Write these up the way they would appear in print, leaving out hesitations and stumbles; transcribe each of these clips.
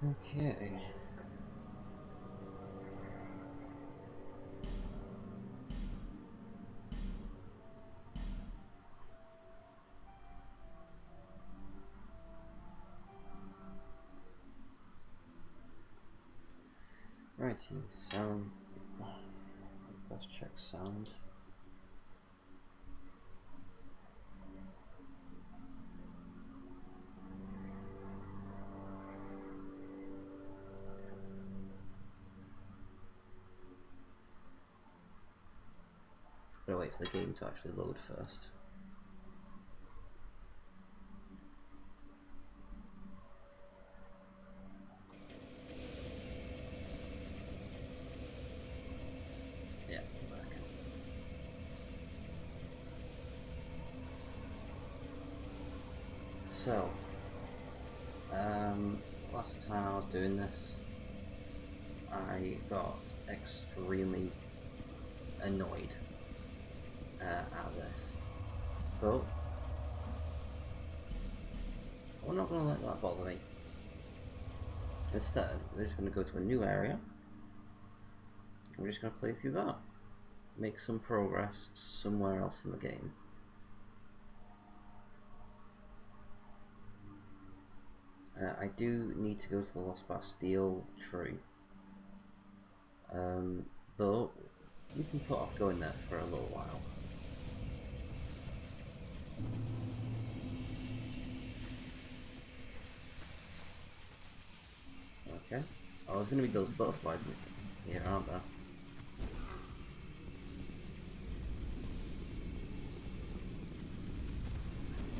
Okay. Righty, sound. Let's check sound. Gotta wait for the game to actually load first. Yeah, back. So, last time I was doing this, I got extremely annoyed out of this, but we're not going to let that bother me. Instead, we're just going to go to a new area. We're just going to play through that, make some progress somewhere else in the game. I do need to go to the Lost Bastille, true, but we can put off going there for a little while. Okay. Oh, there's going to be those butterflies in here, aren't there?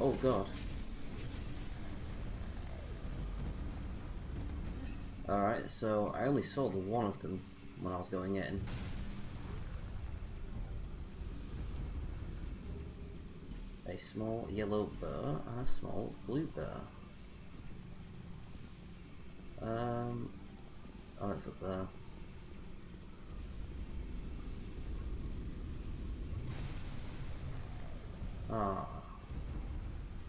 Oh god. Alright, so I only saw the one of them when I was going in. A small yellow bear and a small blue bear. Oh, it's up there. Ah.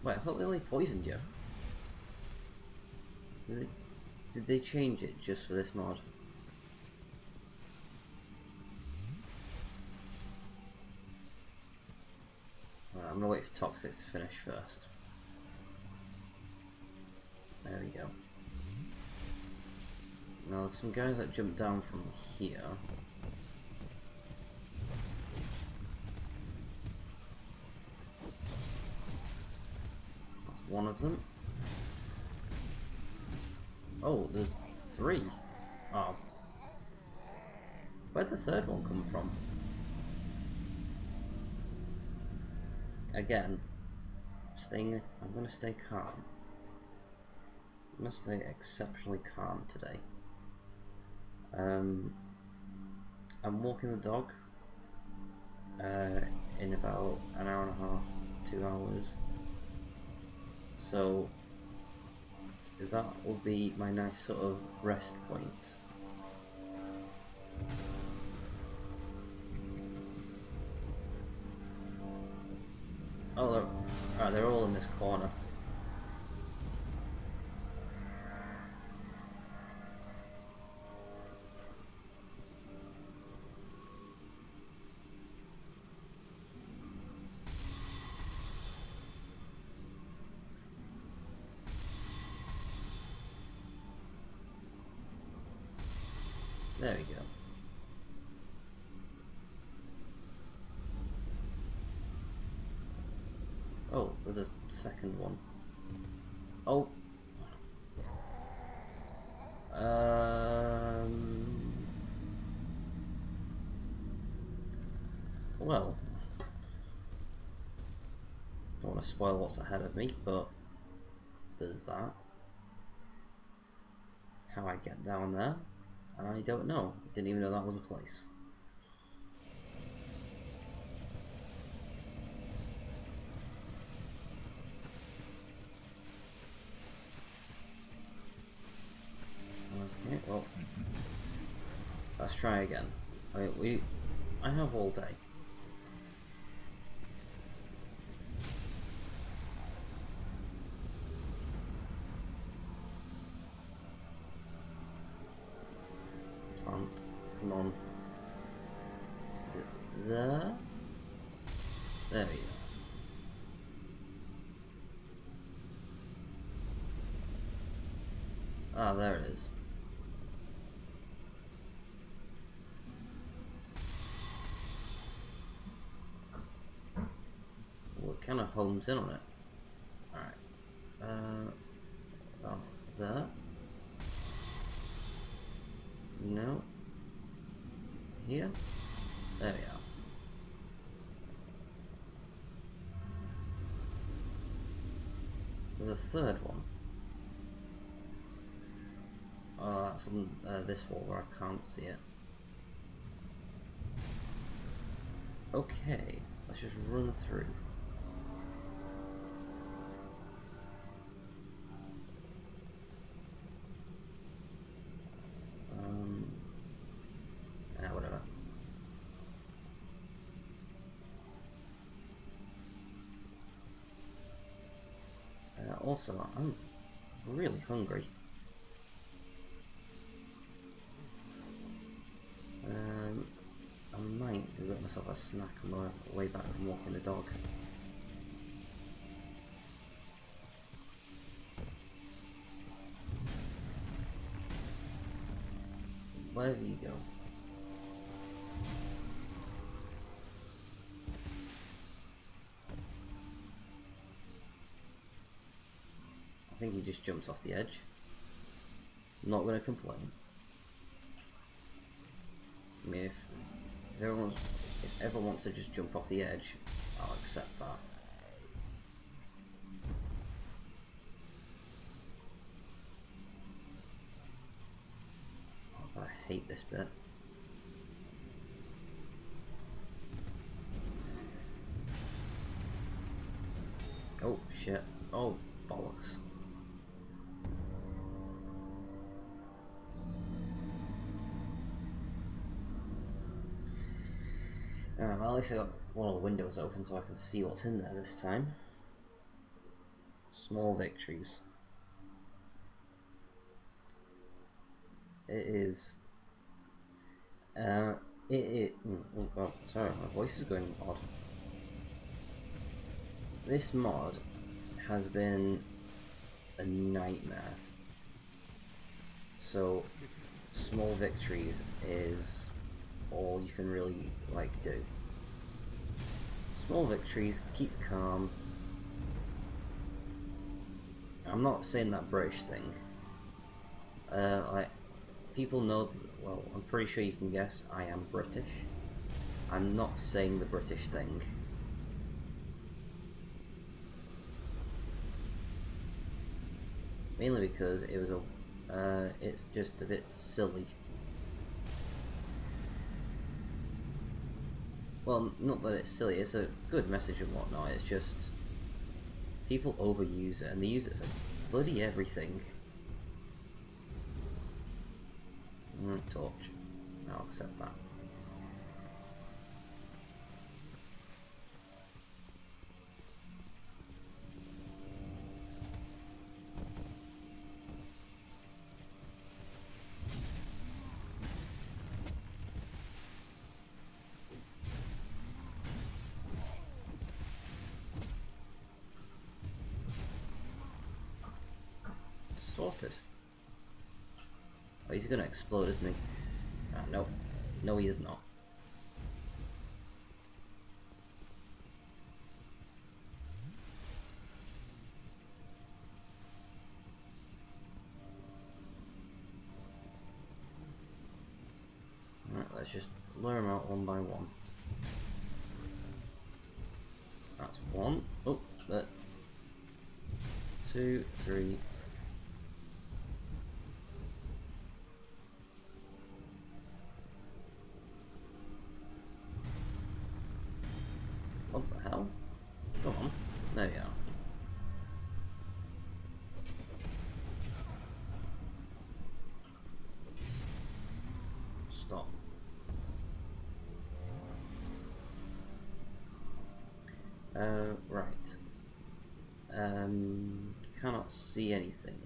Wait, I thought they only poisoned you. Did they change it just for this mod? Right, I'm gonna wait for Toxics to finish first. There we go. Now there's some guys that jump down from here. That's one of them. Oh, there's 3. Oh. Where'd the third one come from? Again, I'm gonna stay calm. I'm gonna stay exceptionally calm today. I'm walking the dog in about an hour and a half, 2 hours. So that will be my nice sort of rest point. Oh, they're all in this corner. There we go. Oh, there's a second one. Oh. Well, don't want to spoil what's ahead of me, but there's that. How I get down there, I don't know. Didn't even know that was a place. Okay, well, let's try again. I have all day. Come on. Is it there? There we go. Ah, there it is. Well, it kind of homes in on it. Alright. Oh, there? No. Here? There we are. There's a third one. Oh, that's on this wall where I can't see it. Okay, let's just run through. Whatever. Also, I'm really hungry. I might go get myself a snack on the way back from walking the dog. Where did you go? I think he just jumped off the edge. Not going to complain. I mean, if everyone wants to just jump off the edge, I'll accept that. Oh, I hate this bit. Oh shit. Oh bollocks. Well, at least I got one of the windows open so I can see what's in there this time. Small victories. It is. Oh god, sorry, my voice is going odd. This mod has been a nightmare. So, small victories is all you can really do. Small victories, keep calm. I'm not saying that British thing. People know that, well, I'm pretty sure you can guess I am British. I'm not saying the British thing. Mainly because it was it's just a bit silly. Well, not that it's silly, it's a good message and whatnot, it's just people overuse it and they use it for bloody everything. Torch. I'll accept that. Sorted. Oh, he's gonna explode, isn't he? No. No, he is not. Alright, let's just lure him out one by one. That's one. Oh, but 2, 3. What the hell? Go on. There we are. Stop. Right. Cannot see anything.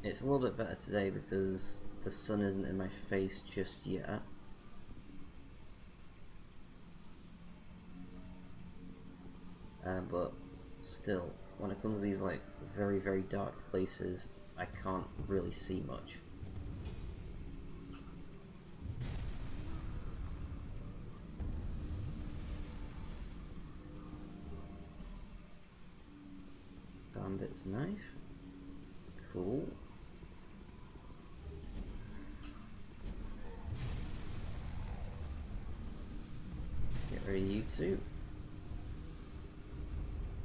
It's a little bit better today because the sun isn't in my face just yet. But still, when it comes to these like very, very dark places, I can't really see much. Bandit's knife. Cool. Get rid of you two.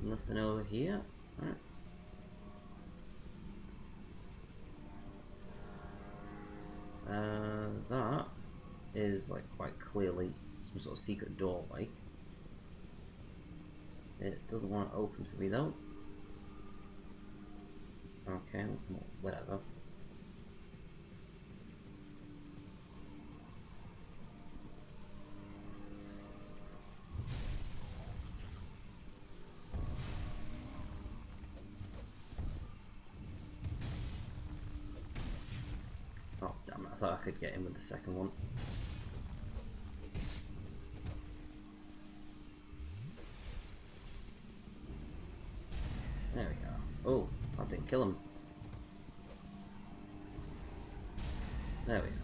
Nothing over here. Alright. That is like quite clearly some sort of secret doorway. It doesn't want to open for me though. Okay, whatever. Oh, damn it, I thought I could get in with the second one. There we go. Oh, I didn't kill him. There we go.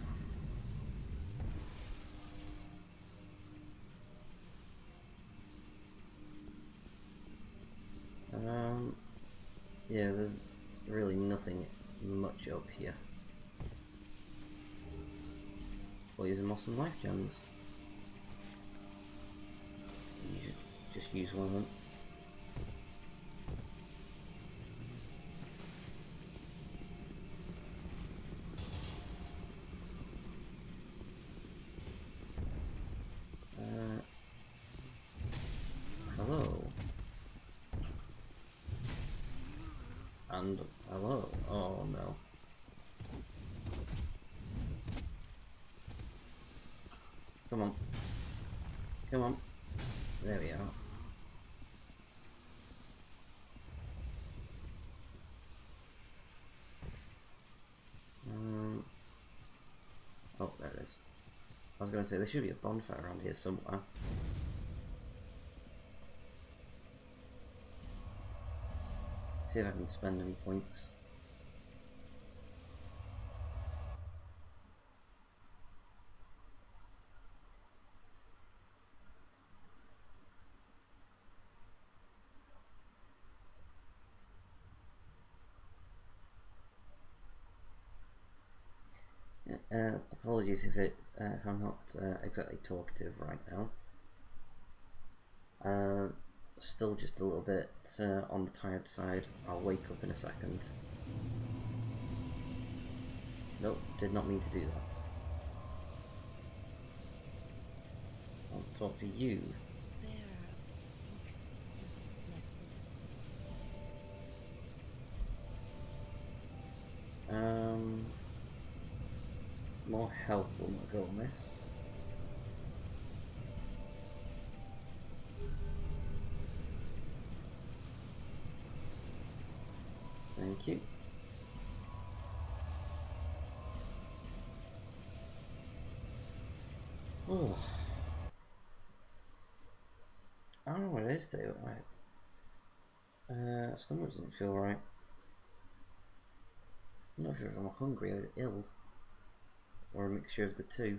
Yeah, there's really nothing much up here. Poison moss and life gems. You should just use one of them. Hello. And hello. Oh no. Come on. Come on. There we are. Oh, there it is. I was going to say there should be a bonfire around here somewhere. See if I can spend any points. Apologies if I'm not exactly talkative right now. Still just a little bit on the tired side. I'll wake up in a second. Nope, did not mean to do that. I want to talk to you. More health will not go amiss. Thank you. Oh, I don't know what it is today, but my stomach doesn't feel right. I'm not sure if I'm hungry or ill, or a mixture of the two.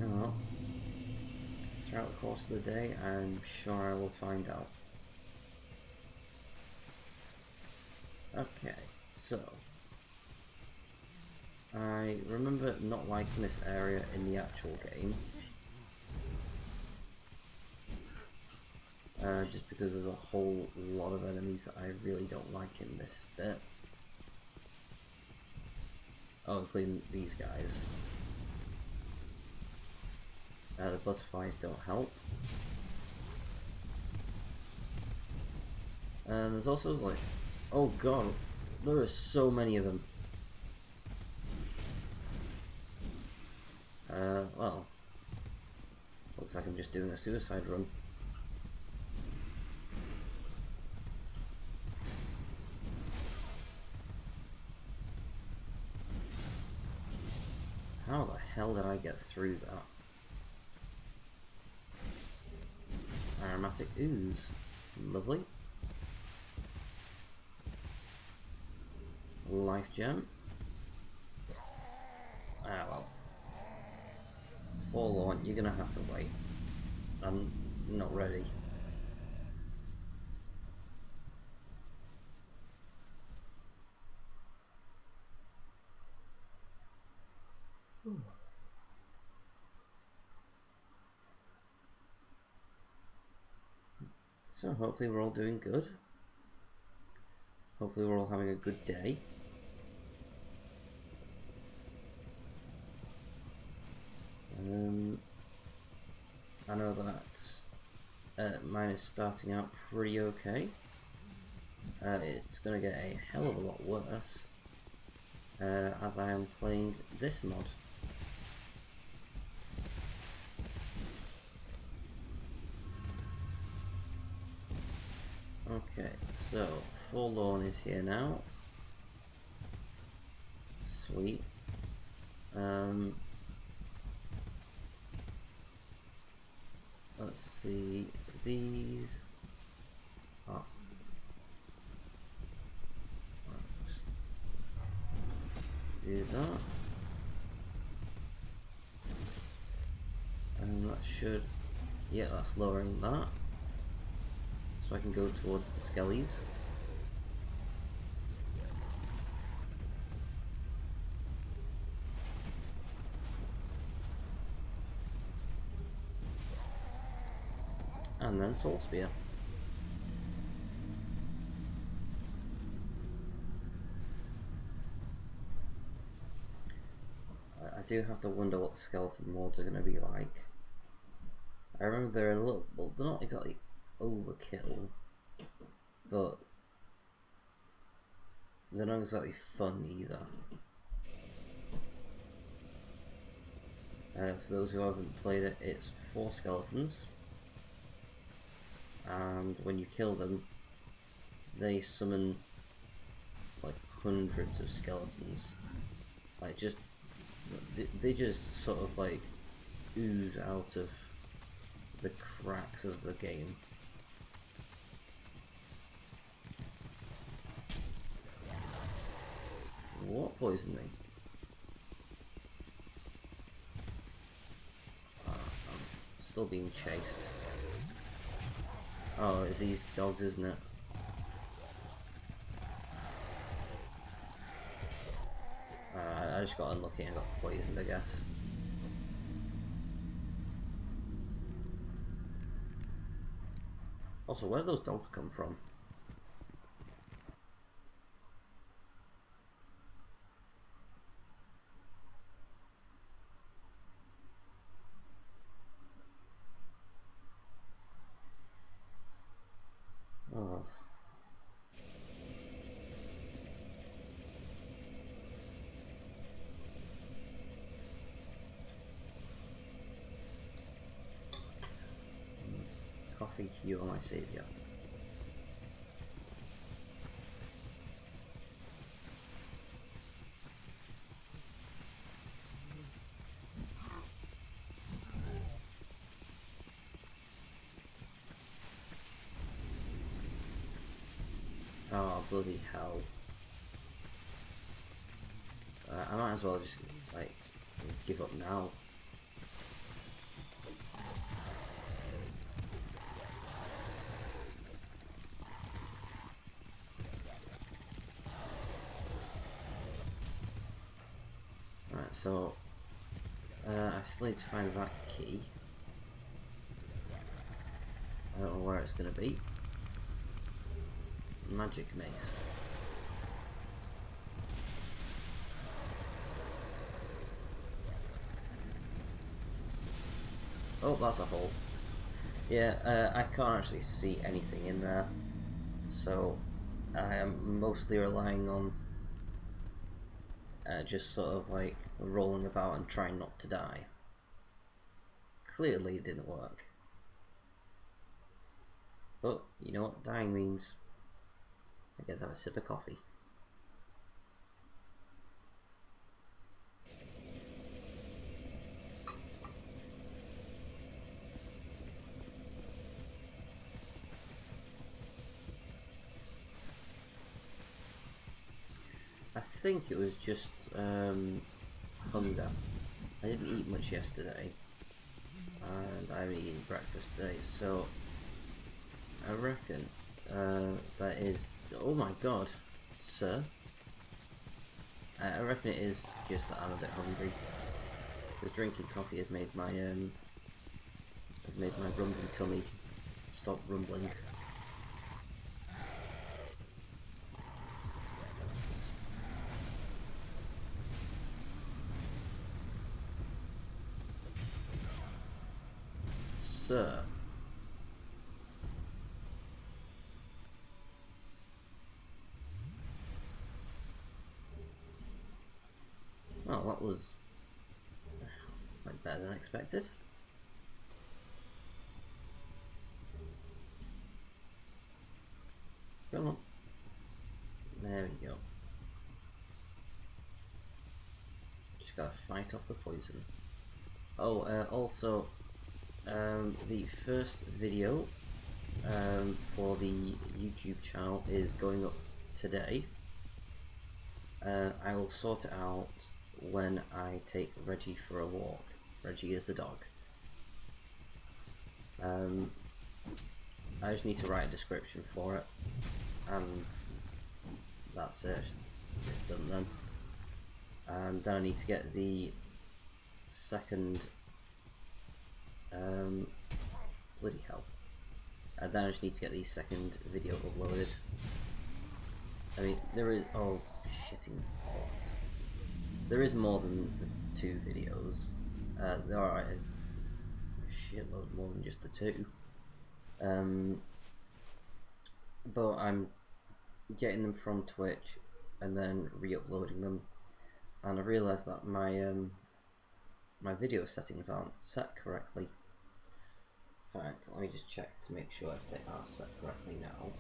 Oh well. Throughout the course of the day, I'm sure I will find out. Okay, so I remember not liking this area in the actual game. Just because there's a whole lot of enemies that I really don't like in this bit. Oh, including these guys. The butterflies don't help. And there's also like, oh god, there are so many of them. Well, looks like I'm just doing a suicide run. hell did I get through that? Aromatic ooze. Lovely. Life gem. Ah well. Forlorn, you're gonna have to wait. I'm not ready. So hopefully we're all doing good. Hopefully we're all having a good day. I know that mine is starting out pretty okay. It's going to get a hell of a lot worse as I am playing this mod. Okay, so Forlorn is here now. Sweet. Let's see, these are let's do that, and that should, yeah, that's lowering that, so I can go toward the skellies. And then Soul Spear. I do have to wonder what the skeleton lords are going to be like. I remember they're a little, well, they're not exactly overkill, but they're not exactly fun either. For those who haven't played it, it's 4 skeletons. And when you kill them, they summon like hundreds of skeletons. Like they just sort of like ooze out of the cracks of the game. What poisoned me? I'm still being chased. Oh, it's these dogs, isn't it? I just got unlucky and got poisoned, I guess. Also, where do those dogs come from? Oh. Coffee, you are my saviour. Oh, bloody hell. I might as well just, like, give up now. Right, so, I still need to find that key. I don't know where it's going to be. Magic mace. Oh, that's a hole. Yeah, I can't actually see anything in there, so I am mostly relying on just sort of like rolling about and trying not to die. Clearly it didn't work. But, you know what dying means? I guess have a sip of coffee. think it was just hunger. I didn't eat much yesterday, and I haven't eaten breakfast today, so I reckon that is. Oh my god, sir! I reckon it is just that I'm a bit hungry. Because drinking coffee has made my rumbling tummy stop rumbling. Sir. Well, that was better than expected. Come on. There we go. Just gotta fight off the poison. Oh, also, the first video for the YouTube channel is going up today. I will sort it out when I take Reggie for a walk. Reggie is the dog. I just need to write a description for it, and that's it. It's done then. And then I need to get the second. Bloody hell. And then I just need to get the second video uploaded. I mean, there is. Oh, shitting what? There is more than the 2 videos. There are a shitload more than just the 2. But I'm getting them from Twitch and then re-uploading them, and I realised that my my video settings aren't set correctly. In fact, let me just check to make sure if they are set correctly now.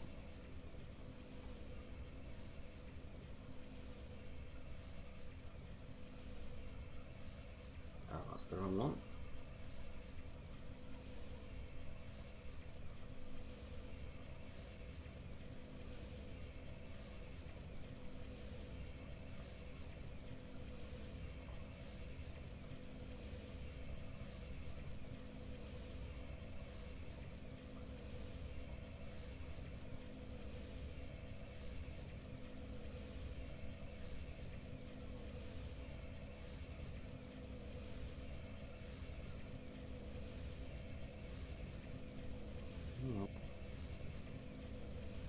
Oh, that's the wrong one.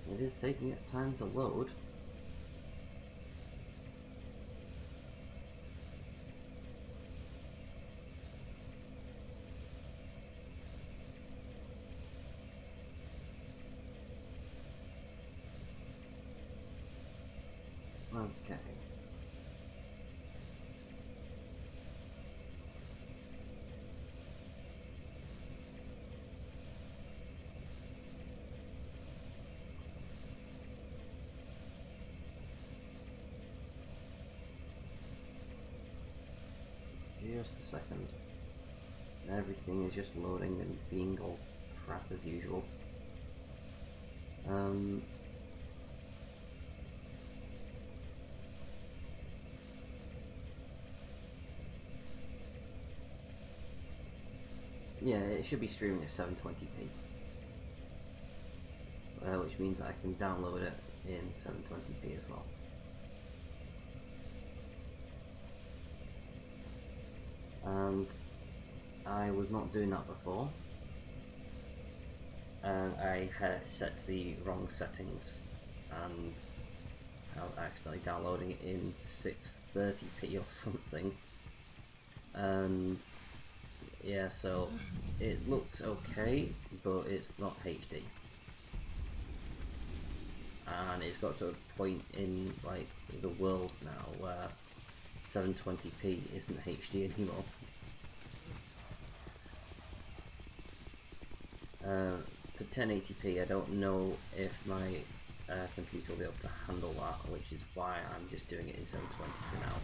It is taking its time to load. Okay. Just a second. Everything is just loading and being all crap as usual. Yeah, it should be streaming at 720p, which means I can download it in 720p as well. And I was not doing that before, and I had set the wrong settings, and I was accidentally downloading it in 630p or something, and yeah, so it looks okay, but it's not HD, and it's got to a point in like the world now where 720p isn't HD anymore. For 1080p, I don't know if my computer will be able to handle that, which is why I'm just doing it in 720 for now.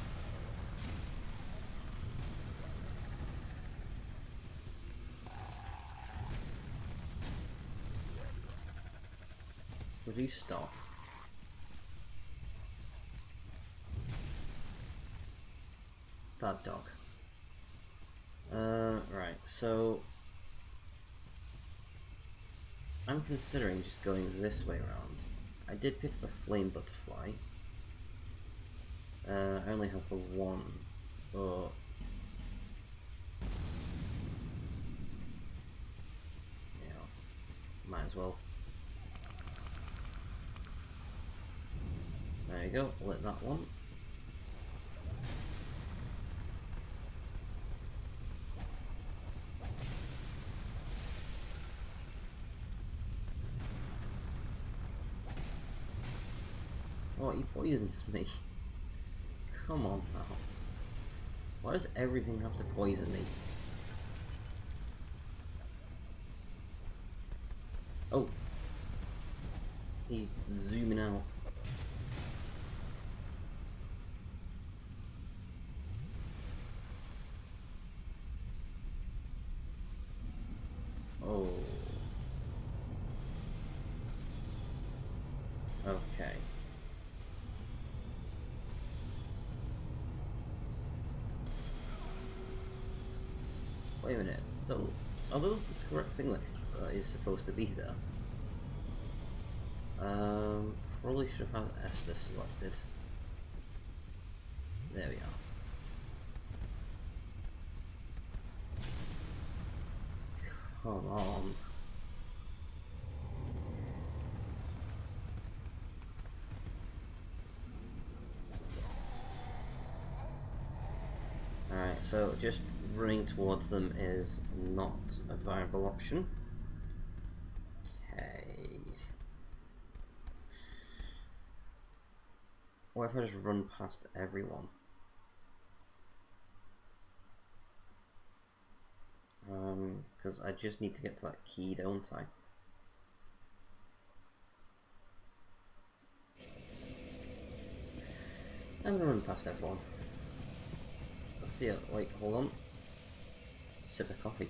Would you stop? Bad dog. Right, so I'm considering just going this way around. I did pick up a flame butterfly. I only have the one, but yeah, might as well. There you go, lit that one. Oh, he poisons me. Come on now. Why does everything have to poison me? Oh. He's zooming out. Oh. Okay. Wait a minute. Are those the correct thing that is supposed to be there? Probably should have had Esther selected. There we are. Come on. Alright, so just running towards them is not a viable option. Okay. What if I just run past everyone? Because I just need to get to that key, don't I? I'm gonna run past everyone. Let's see it. Wait, hold on. Sip of coffee.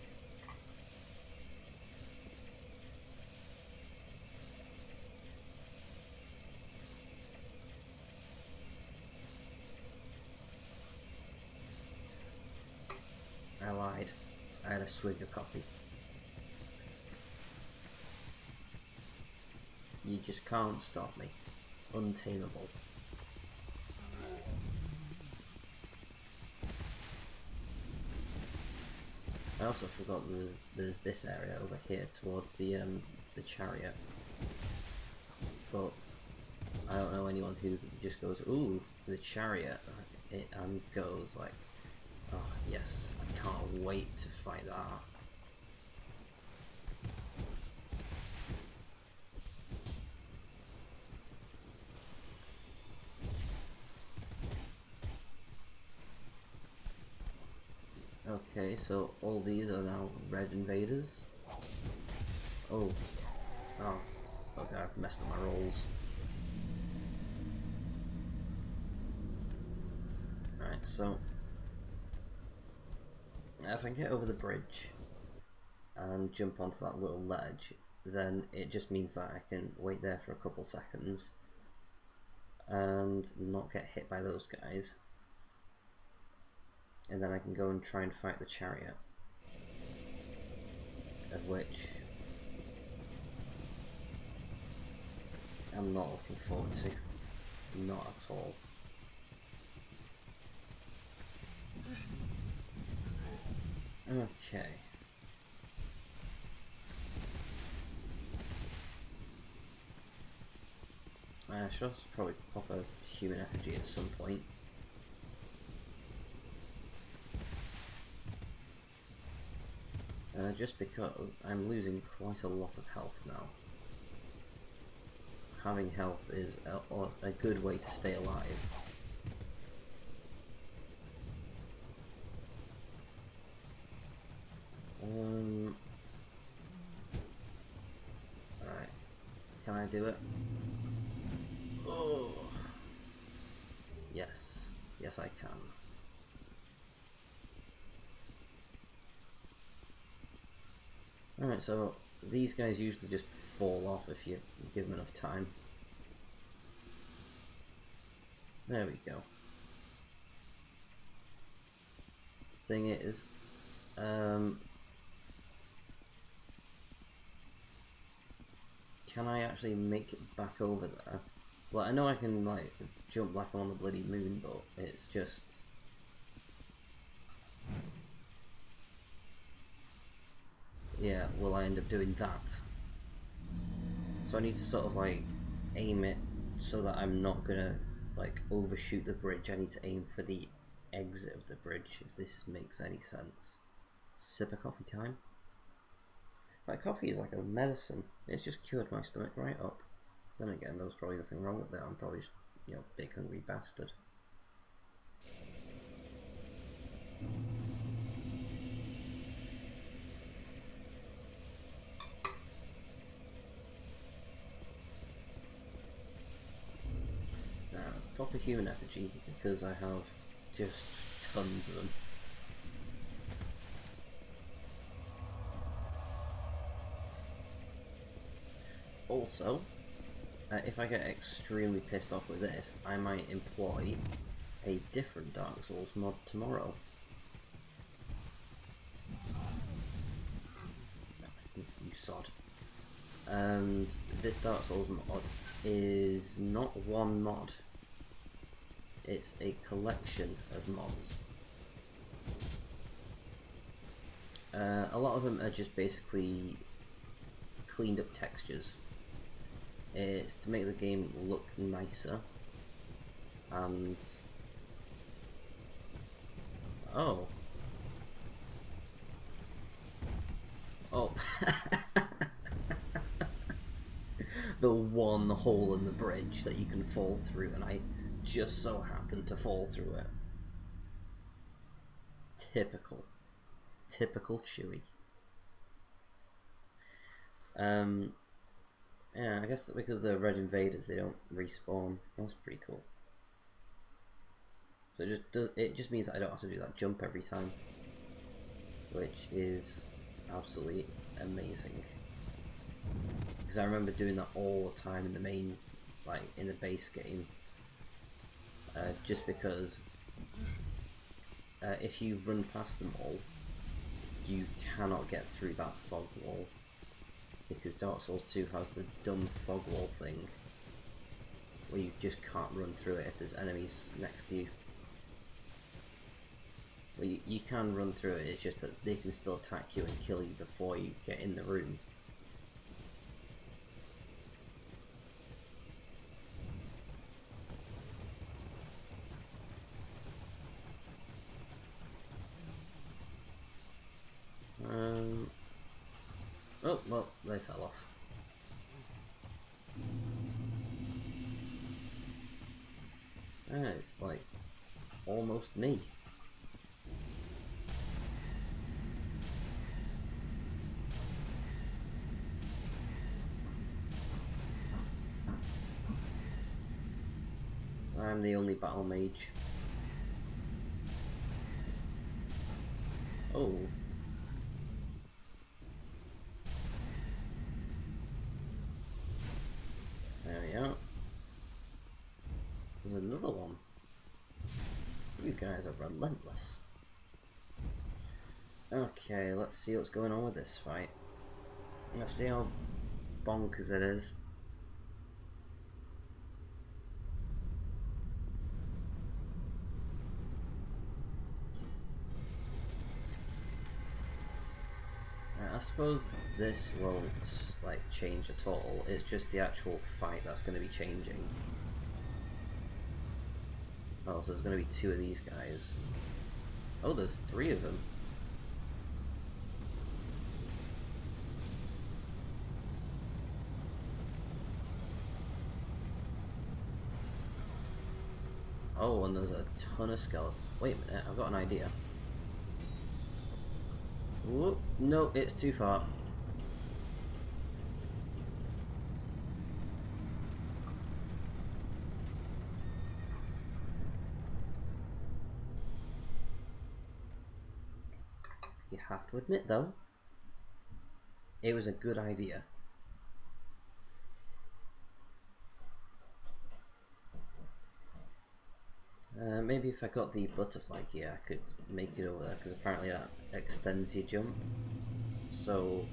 I lied. I had a swig of coffee. You just can't stop me. Untamable. I also forgot there's this area over here towards the chariot, but I don't know anyone who just goes, ooh, the chariot, and goes like, oh yes, I can't wait to fight that. Okay, so all these are now red invaders. Oh, okay, I've messed up my rolls. Alright, so if I can get over the bridge and jump onto that little ledge, then it just means that I can wait there for a couple seconds and not get hit by those guys, and then I can go and try and fight the chariot, of which I'm not looking forward to, not at all. Okay. I should also probably pop a human effigy at some point. Just because I'm losing quite a lot of health now. Having health is a good way to stay alive. Alright. Can I do it? Oh. Yes. Yes, I can. Alright, so these guys usually just fall off if you give them enough time. There we go. thing is, can I actually make it back over there? Like, I know I can, like, jump like I'm on the bloody moon, but it's just... Yeah, will I end up doing that? So I need to sort of, like, aim it so that I'm not gonna, like, overshoot the bridge. I need to aim for the exit of the bridge, if this makes any sense. Sip of coffee time. Like, coffee is like a medicine. It's just cured my stomach right up. Then again, there was probably nothing wrong with it. I'm probably just, you know, big hungry bastard. Proper human effigy, because I have just tons of them. Also, if I get extremely pissed off with this, I might employ a different Dark Souls mod tomorrow. You sod. And this Dark Souls mod is not one mod. It's a collection of mods. A lot of them are just basically cleaned up textures. It's to make the game look nicer, and oh the one hole in the bridge that you can fall through, and I just so happened to fall through it. Typical Chewy. Yeah, I guess that because they're red invaders, they don't respawn. That's pretty cool. So it just means that I don't have to do that jump every time, which is absolutely amazing. Because I remember doing that all the time in the main, like in the base game. Just because if you run past them all, you cannot get through that fog wall. Because Dark Souls 2 has the dumb fog wall thing, where you just can't run through it if there's enemies next to you. Well, you can run through it, it's just that they can still attack you and kill you before you get in the room. Oh, well, they fell off. It's like almost me. I'm the only battle mage. Oh. There we are. There's another one. You guys are relentless. Okay, let's see what's going on with this fight. Let's see how bonkers it is. I suppose this won't like change at all. It's just the actual fight that's going to be changing. Oh, so there's going to be two of these guys. Oh, there's three of them. Oh, and there's a ton of skeletons. Wait a minute, I've got an idea. Whoop, no, it's too far. You have to admit, though, it was a good idea. Maybe if I got the butterfly gear, I could make it over there, because apparently that extends your jump. So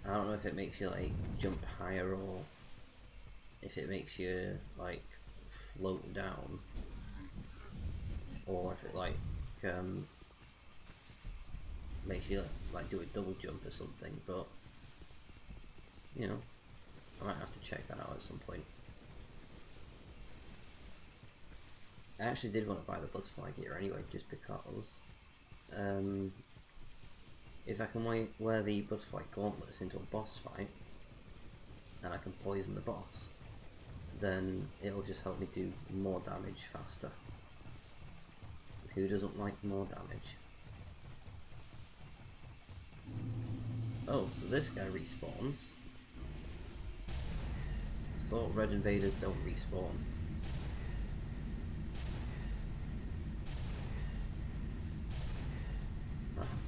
I don't know if it makes you like jump higher or if it makes you like float down, or if it like makes you like do a double jump or something. But you know, I might have to check that out at some point. I actually did want to buy the butterfly gear anyway, just because if I can wear the butterfly gauntlets into a boss fight and I can poison the boss, then it'll just help me do more damage faster. Who doesn't like more damage? Oh, so this guy respawns. Thought red invaders don't respawn.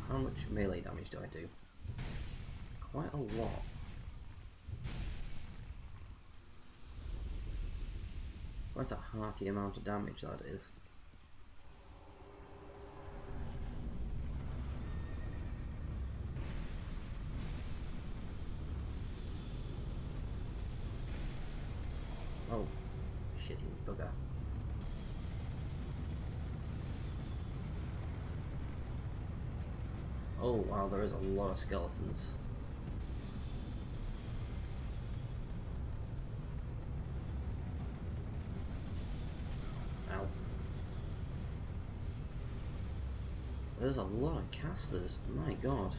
How much melee damage do I do? Quite a lot. Quite a hearty amount of damage that is. Oh, shitty bugger. Oh wow, there is a lot of skeletons. Ow. There's a lot of casters, my god.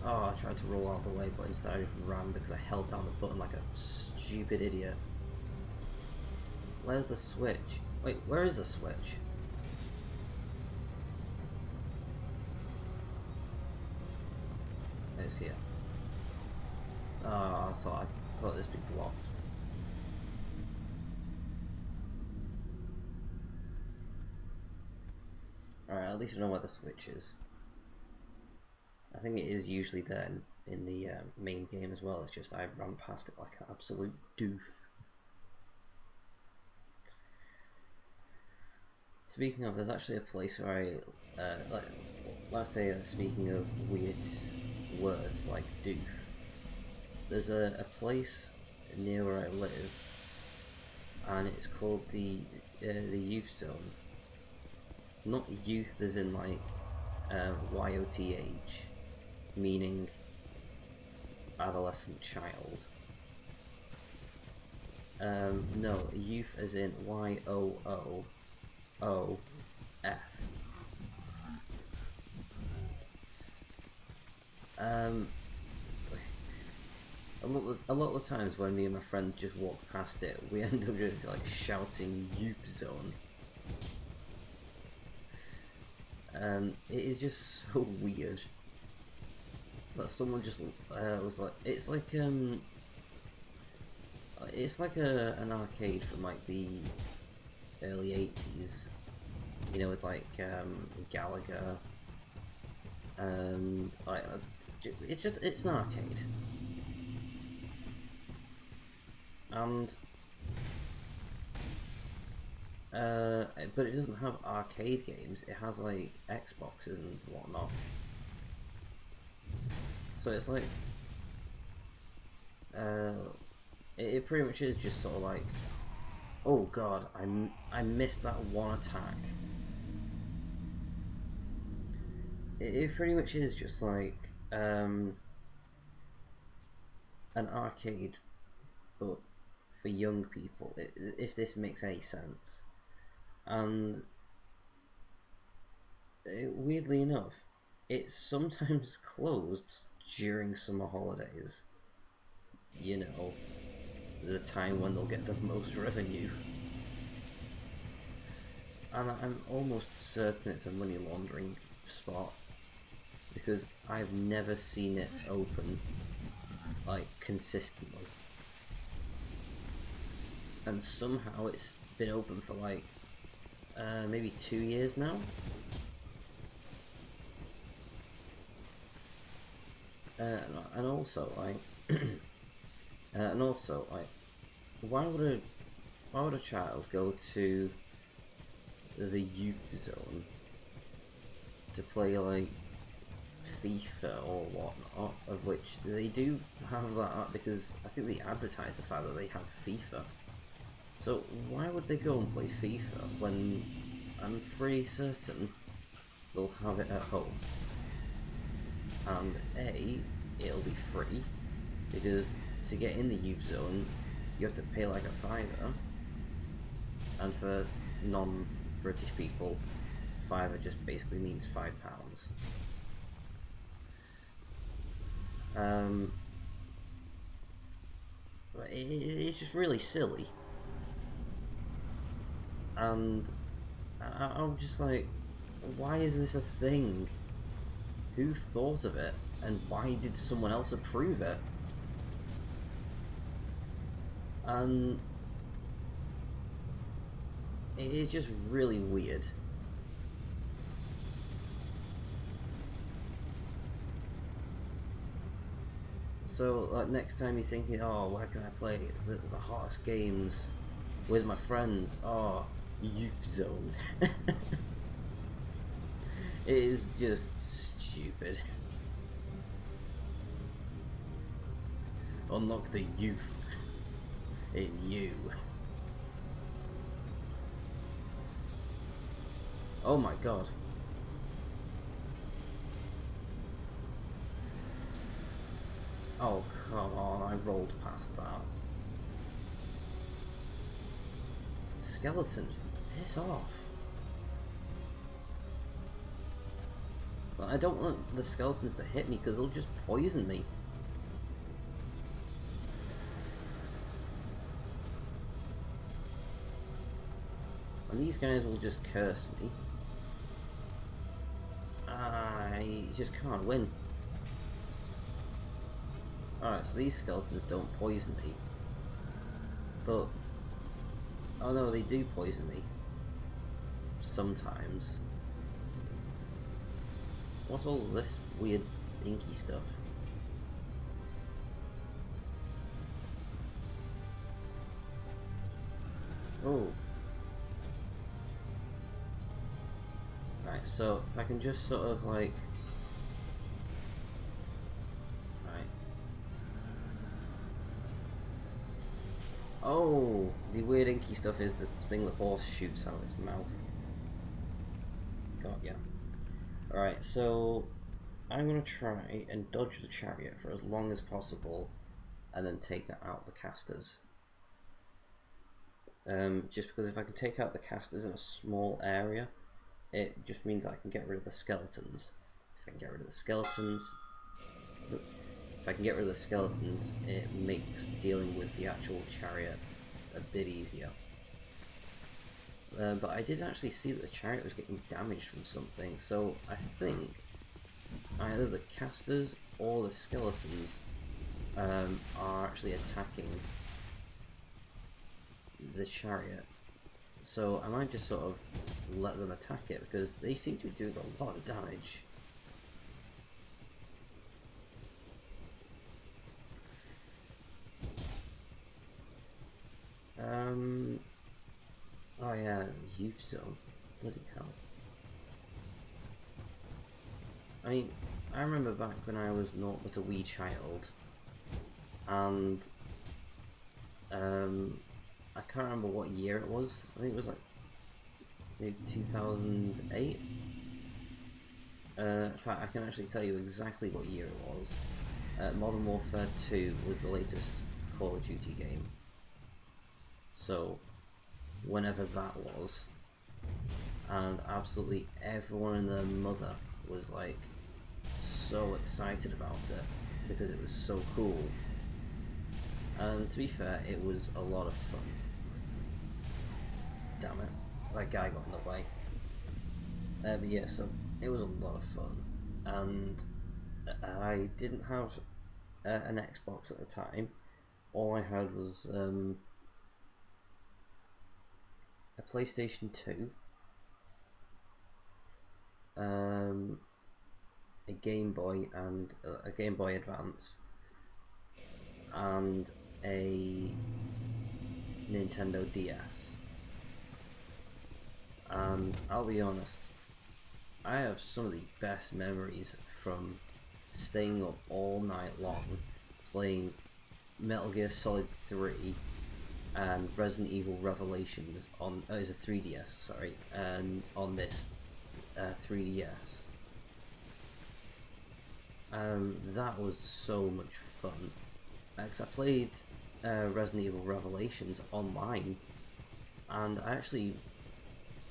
Oh, I tried to roll out of the way, but instead I just ran because I held down the button like a stupid idiot. Where's the switch? Wait, where is the switch? It's here. Oh, I thought this would be blocked. Alright, at least I know where the switch is. I think it is usually there in the main game as well. It's just I ran past it like an absolute doof. Speaking of, there's actually a place where I, let's say, speaking of weird words like doof, there's a place near where I live, and it's called the youth zone. Not youth as in like YOTH, meaning adolescent child. No, youth as in YOOOF. A lot of the times when me and my friends just walk past it, we end up just like shouting "youth zone," and it is just so weird that someone just was like, it's like an arcade from like the early 80s, you know, with like Gallagher, and like it's an arcade, and but it doesn't have arcade games. It has like Xboxes and whatnot. So it's like it pretty much is just sort of like, oh god, I missed that one attack. It pretty much is just like an arcade, but for young people, if this makes any sense. And weirdly enough, it's sometimes closed during summer holidays. You know, the time when they'll get the most revenue. And I'm almost certain it's a money laundering spot, because I've never seen it open like consistently. and somehow it's been open for like maybe 2 years now. And also like why would a child go to the youth zone to play like FIFA or whatnot, of which they do have that because I think they advertise the fact that they have FIFA. So why would they go and play FIFA when I'm pretty certain they'll have it at home? And A, it'll be free, because to get in the youth zone you have to pay like a fiver, and for non-British people, fiver just basically means £5. It's just really silly, and I'm just like, why is this a thing? Who thought of it, and why did someone else approve it? And it is just really weird. So like next time you're thinking, oh, where can I play the hottest games with my friends? Oh, Youth Zone. It is just stupid. Unlock the youth in you. Oh my god. Oh, come on, I rolled past that. Skeleton, piss off. But I don't want the skeletons to hit me because they'll just poison me. And these guys will just curse me. I just can't win. Alright, so these skeletons don't poison me. But... oh no, they do poison me. Sometimes. What's all this weird inky stuff? Oh. Right, so if I can just sort of like... right. Oh, the weird inky stuff is the thing the horse shoots out of its mouth. Got ya. Alright, so I'm going to try and dodge the chariot for as long as possible and then take out the casters. Just because if I can take out the casters in a small area, it just means I can get rid of the skeletons. If I can get rid of the skeletons... oops. If I can get rid of the skeletons, it makes dealing with the actual chariot a bit easier. But I did actually see that the chariot was getting damaged from something, so I think either the casters or the skeletons are actually attacking the chariot. So I might just sort of let them attack it, because they seem to be doing a lot of damage. Oh yeah, youth zone. Bloody hell. I mean, I remember back when I was not but a wee child, and I can't remember what year it was. I think it was like maybe 2008. In fact, I can actually tell you exactly what year it was. Modern Warfare 2 was the latest Call of Duty game. So, whenever that was, and absolutely everyone and their mother was like so excited about it because it was so cool. And to be fair, it was a lot of fun. Damn it, that guy got in the way. But yeah, so it was a lot of fun, and I didn't have an Xbox at the time. All I had was a PlayStation 2, a Game Boy and a Game Boy Advance, and a Nintendo DS. And I'll be honest, I have some of the best memories from staying up all night long playing Metal Gear Solid 3 and Resident Evil Revelations on it's a 3DS, sorry, and on this 3DS. That was so much fun. Because I played Resident Evil Revelations online, and I actually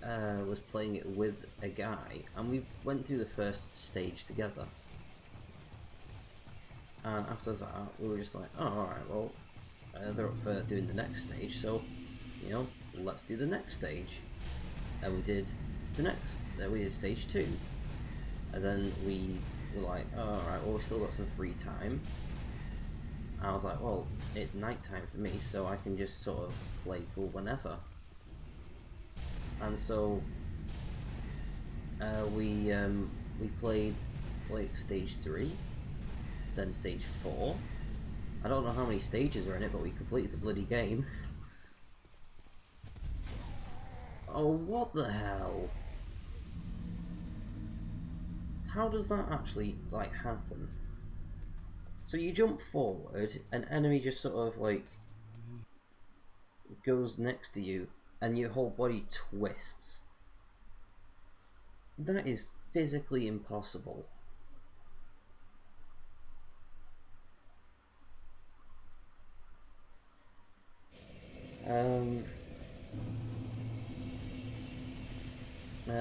was playing it with a guy, and we went through the first stage together. And after that, we were just like, oh, alright, well, they're up for doing the next stage, so, you know, let's do the next stage. And we did we did stage 2. And then we were like, oh, alright, well, we still got some free time. And I was like, well, it's night time for me, so I can just sort of play till whenever. And so we played like stage 3, then stage 4. I don't know how many stages are in it, but we completed the bloody game. Oh, what the hell? How does that actually, like, happen? So you jump forward, an enemy just sort of, like, goes next to you, and your whole body twists. That is physically impossible.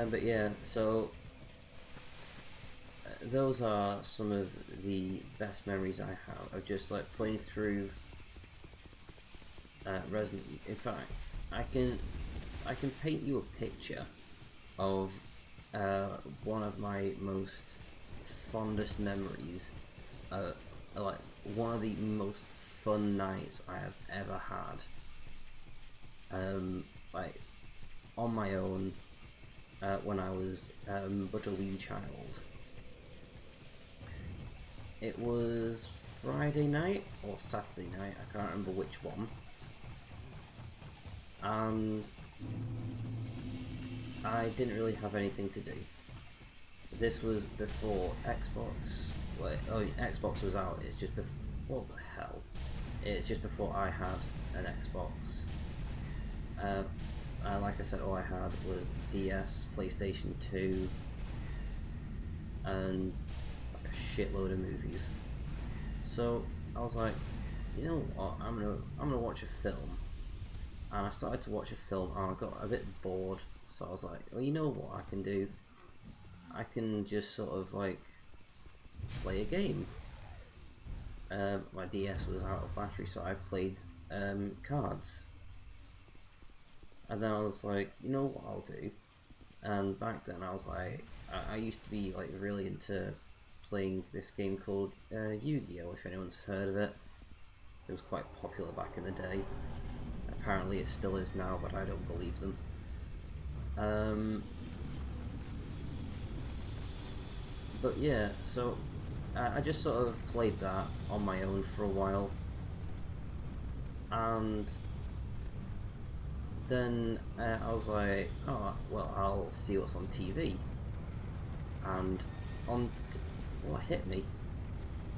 But yeah, so those are some of the best memories I have of just like playing through Resident Evil. In fact, I can paint you a picture of one of my most fondest memories, like one of the most fun nights I have ever had. Like on my own when I was but a wee child. It was Friday night or Saturday night, I can't remember which one. And I didn't really have anything to do. This was before Xbox. Wait, oh, Xbox was out. It's just before. What the hell? It's just before I had an Xbox. Like I said, all I had was DS, PlayStation 2, and like a shitload of movies. So I was like, you know what? I'm gonna watch a film. And I started to watch a film, and I got a bit bored. So I was like, well, you know what I can do? I can just sort of like play a game. My DS was out of battery, so I played cards. And then I was like, you know what I'll do? And back then I was like, I used to be like really into playing this game called Yu-Gi-Oh! If anyone's heard of it. It was quite popular back in the day. Apparently it still is now, but I don't believe them. But yeah, so I just sort of played that on my own for a while. And then I was like, oh, well, I'll see what's on TV. And what hit me?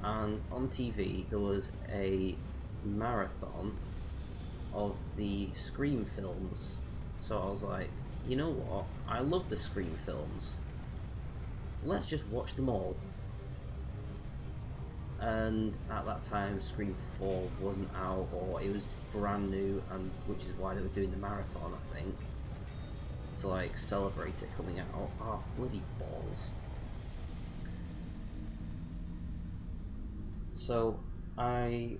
And on TV there was a marathon of the Scream films. So I was like, you know what? I love the Scream films. Let's just watch them all. And at that time, Scream 4 wasn't out, or it was brand new, and which is why they were doing the marathon, I think, to like celebrate it coming out. Oh, bloody balls! So I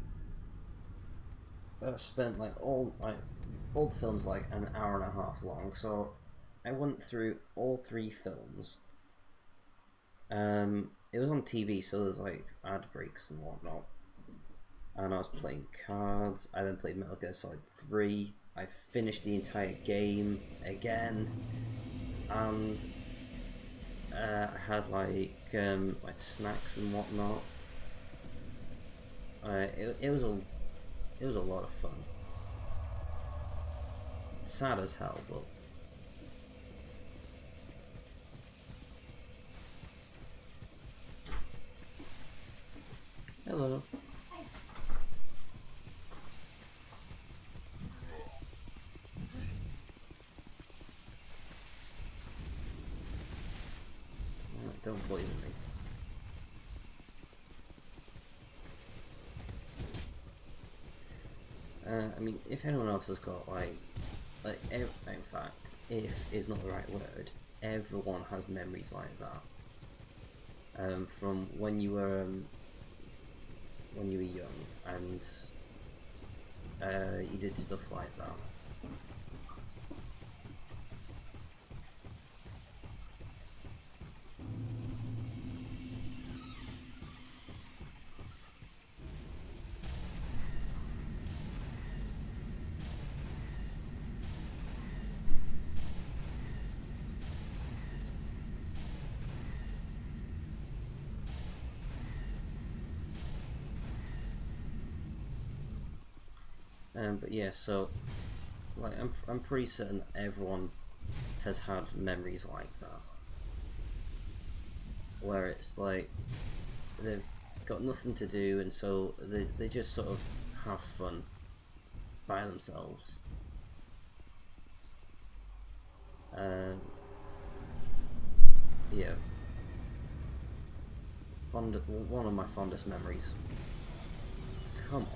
spent like all the films like an hour and a half long. So I went through all 3 films. It was on TV, so there's like ad breaks and whatnot. And I was playing cards. I then played Metal Gear Solid 3. I finished the entire game again, and I had like snacks and whatnot. It was a lot of fun. Sad as hell, but hello. Don't poison me. I mean, if anyone else has got in fact, if is not the right word, everyone has memories like that. From when you were young and you did stuff like that. But yeah, so like I'm pretty certain everyone has had memories like that, where it's like they've got nothing to do, and so they just sort of have fun by themselves. Yeah, one of my fondest memories. Come on.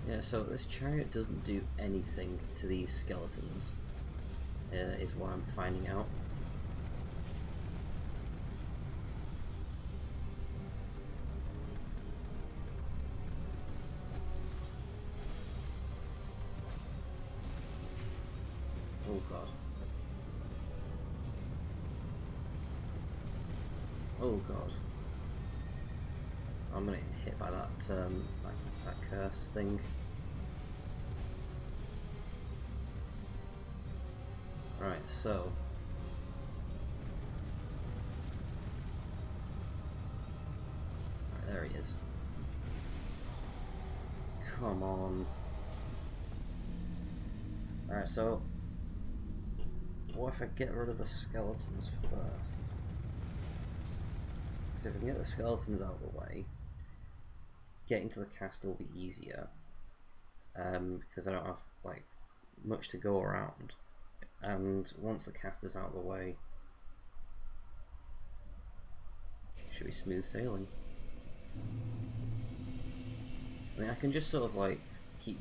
Yeah, so this chariot doesn't do anything to these skeletons, is what I'm finding out. Oh god. Oh god. I'm gonna get hit by that that curse thing. Right, so right, there he is. Come on. Alright, so what if I get rid of the skeletons first? Because if I can get the skeletons out of the way, getting to the castle will be easier. Because I don't have like much to go around. And once the caster's out of the way, it should be smooth sailing. I mean, I can just sort of like keep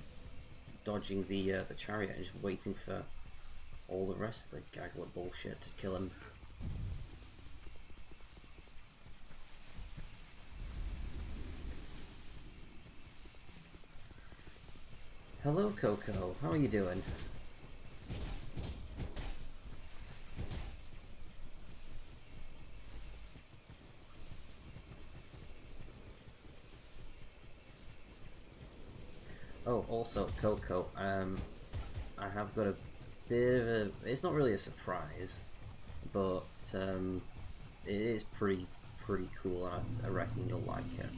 dodging the chariot and just waiting for all the rest of the gaggle of bullshit to kill him. Hello, Coco. How are you doing? Oh, also, Coco, I have got a bit of a... It's not really a surprise, but it is pretty cool, and I reckon you'll like it.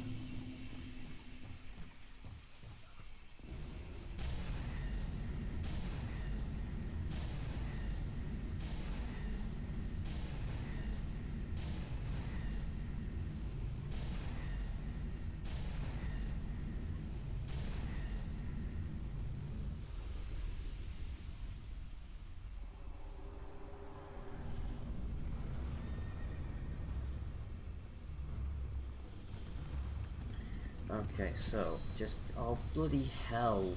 Okay, so, just... Oh, bloody hell.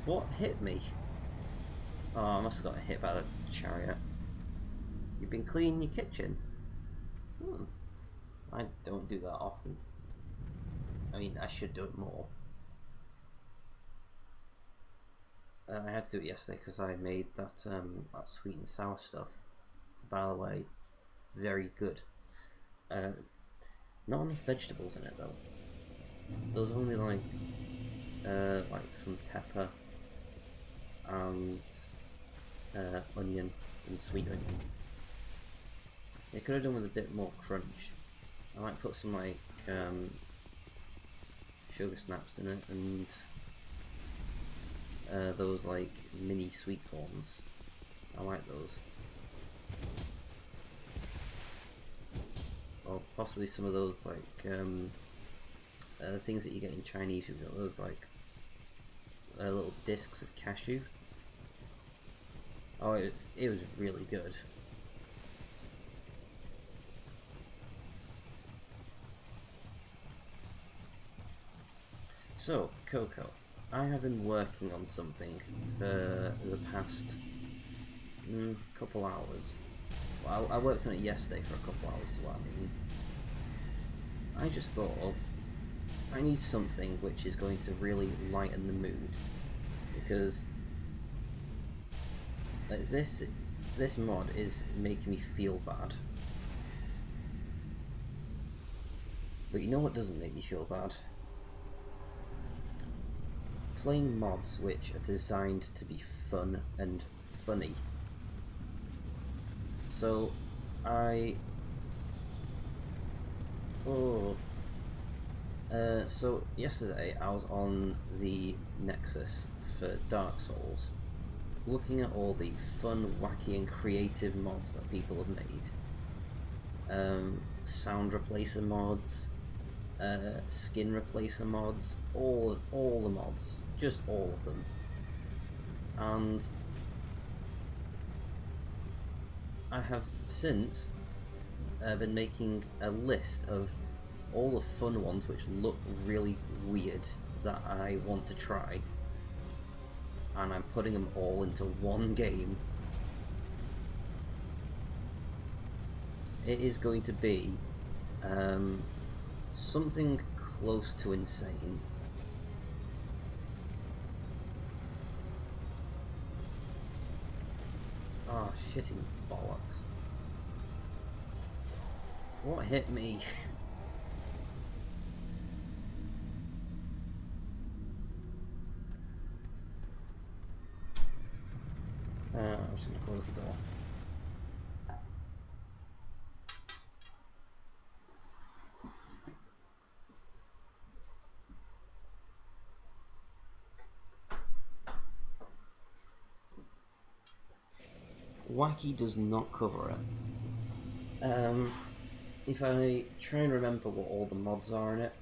What hit me? Oh, I must have got hit by the chariot. You've been cleaning your kitchen? I don't do that often. I mean, I should do it more. I had to do it yesterday because I made that that sweet and sour stuff. By the way, very good. Not enough vegetables in it though. There's only like some pepper and onion and sweet onion. It could have done with a bit more crunch. I might put some like sugar snaps in it and those like mini sweet corns. I like those. Or possibly some of those like things that you get in Chinese food, those like little discs of cashew. Oh, it was really good. So, Coco, I have been working on something for the past couple hours. Well, I worked on it yesterday for a couple hours is what I mean. I just thought, I need something which is going to really lighten the mood, because like, this mod is making me feel bad. But you know what doesn't make me feel bad? Playing mods which are designed to be fun and funny. So so yesterday I was on the Nexus for Dark Souls, looking at all the fun, wacky and creative mods that people have made. Sound replacer mods, skin replacer mods, all the mods, just all of them. And I have since been making a list of all the fun ones which look really weird that I want to try, and I'm putting them all into one game. It is going to be something close to insane. Oh, shitting bollocks. What hit me? I'm just gonna close the door. Wacky does not cover it. If I try and remember what all the mods are in it,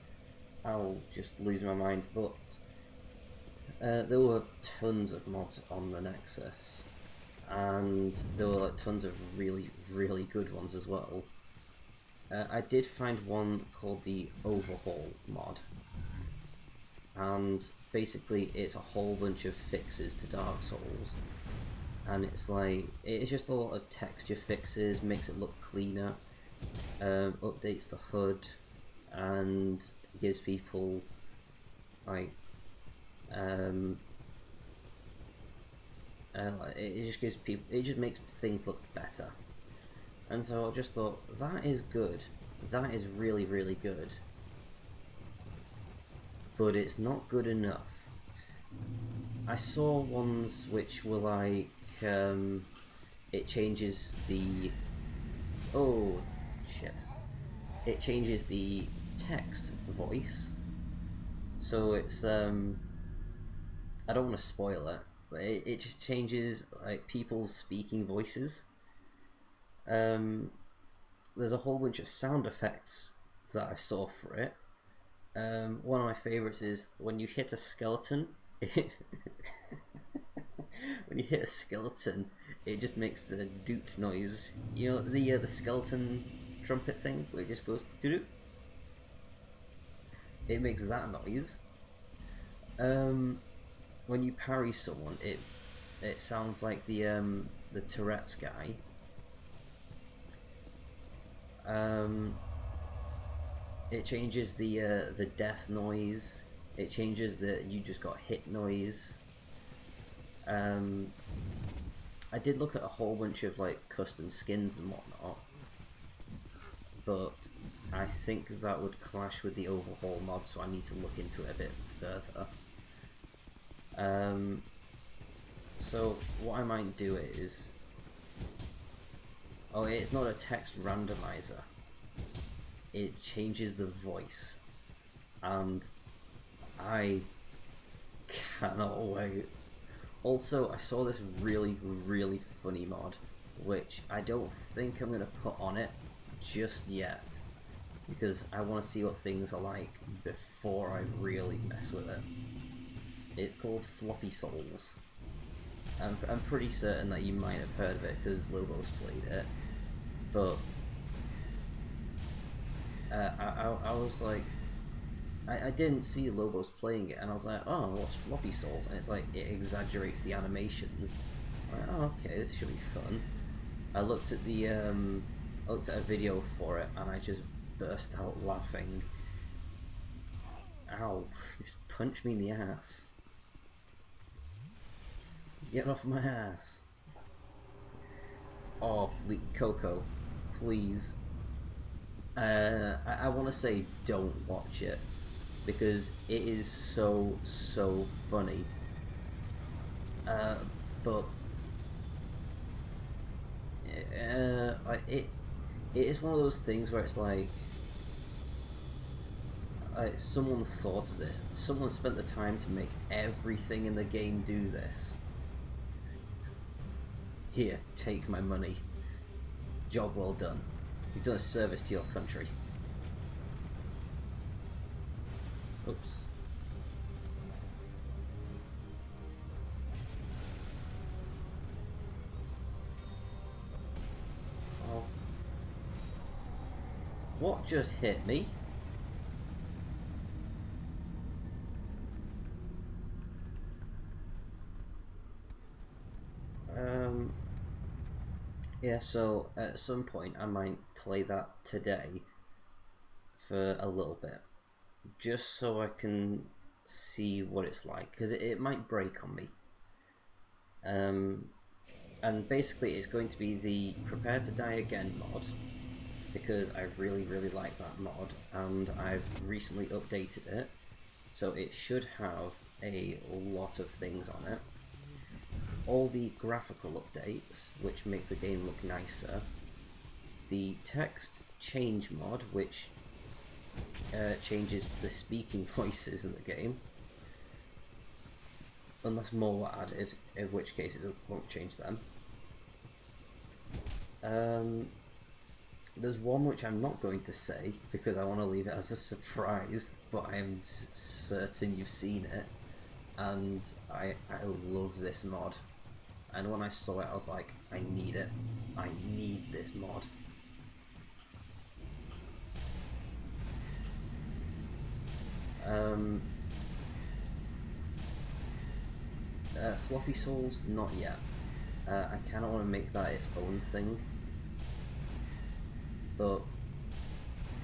I'll just lose my mind, but there were tons of mods on the Nexus, and there were tons of really, really good ones as well. I did find one called the Overhaul mod, and basically it's a whole bunch of fixes to Dark Souls, and it's like, it's just a lot of texture fixes, makes it look cleaner, updates the HUD, and gives people like it just gives people, it just makes things look better. And so I just thought, that is good, that is really, really good, but it's not good enough. I saw ones which were like it changes the it changes the text voice, so it's I don't want to spoil it, but it just changes like people's speaking voices. There's a whole bunch of sound effects that I saw for it. One of my favorites is when you hit a skeleton, when you hit a skeleton, it just makes a doot noise. You know the skeleton trumpet thing where it just goes doo-doo? It makes that noise. when you parry someone, it sounds like the Tourette's guy. It changes the death noise. It changes the you just got hit noise. I did look at a whole bunch of like custom skins and whatnot, but I think that would clash with the overhaul mod, so I need to look into it a bit further. So what I might do is, oh, it's not a text randomizer. It changes the voice, and I cannot wait. Also, I saw this really, really funny mod, which I don't think I'm going to put on it just yet, because I want to see what things are like before I really mess with it. It's called Floppy Souls. I'm pretty certain that you might have heard of it because Lobos played it, but I was like, I didn't see Lobos playing it, and I was like, oh, what's Floppy Souls? And it's like, it exaggerates the animations. I'm like, oh, okay, this should be fun. I looked at the I looked at a video for it, and I just burst out laughing. Ow! Just punch me in the ass. Get off my ass. Oh, please, Coco, please. I want to say don't watch it, because it is so funny. But it is one of those things where it's like someone thought of this. Someone spent the time to make everything in the game do this. Here, take my money. Job well done. You've done a service to your country. Oops. Oh. What just hit me? Yeah, so at some point I might play that today for a little bit, just so I can see what it's like, because it might break on me. And basically it's going to be the Prepare to Die Again mod, because I really like that mod, and I've recently updated it, so it should have a lot of things on it. All the graphical updates, which make the game look nicer. The text change mod, which changes the speaking voices in the game. Unless more were added, in which case it won't change them. There's one which I'm not going to say, because I want to leave it as a surprise, but I am certain you've seen it, and I love this mod. And when I saw it, I was like, I need it. I need this mod. Floppy Souls, not yet. I kind of want to make that its own thing. But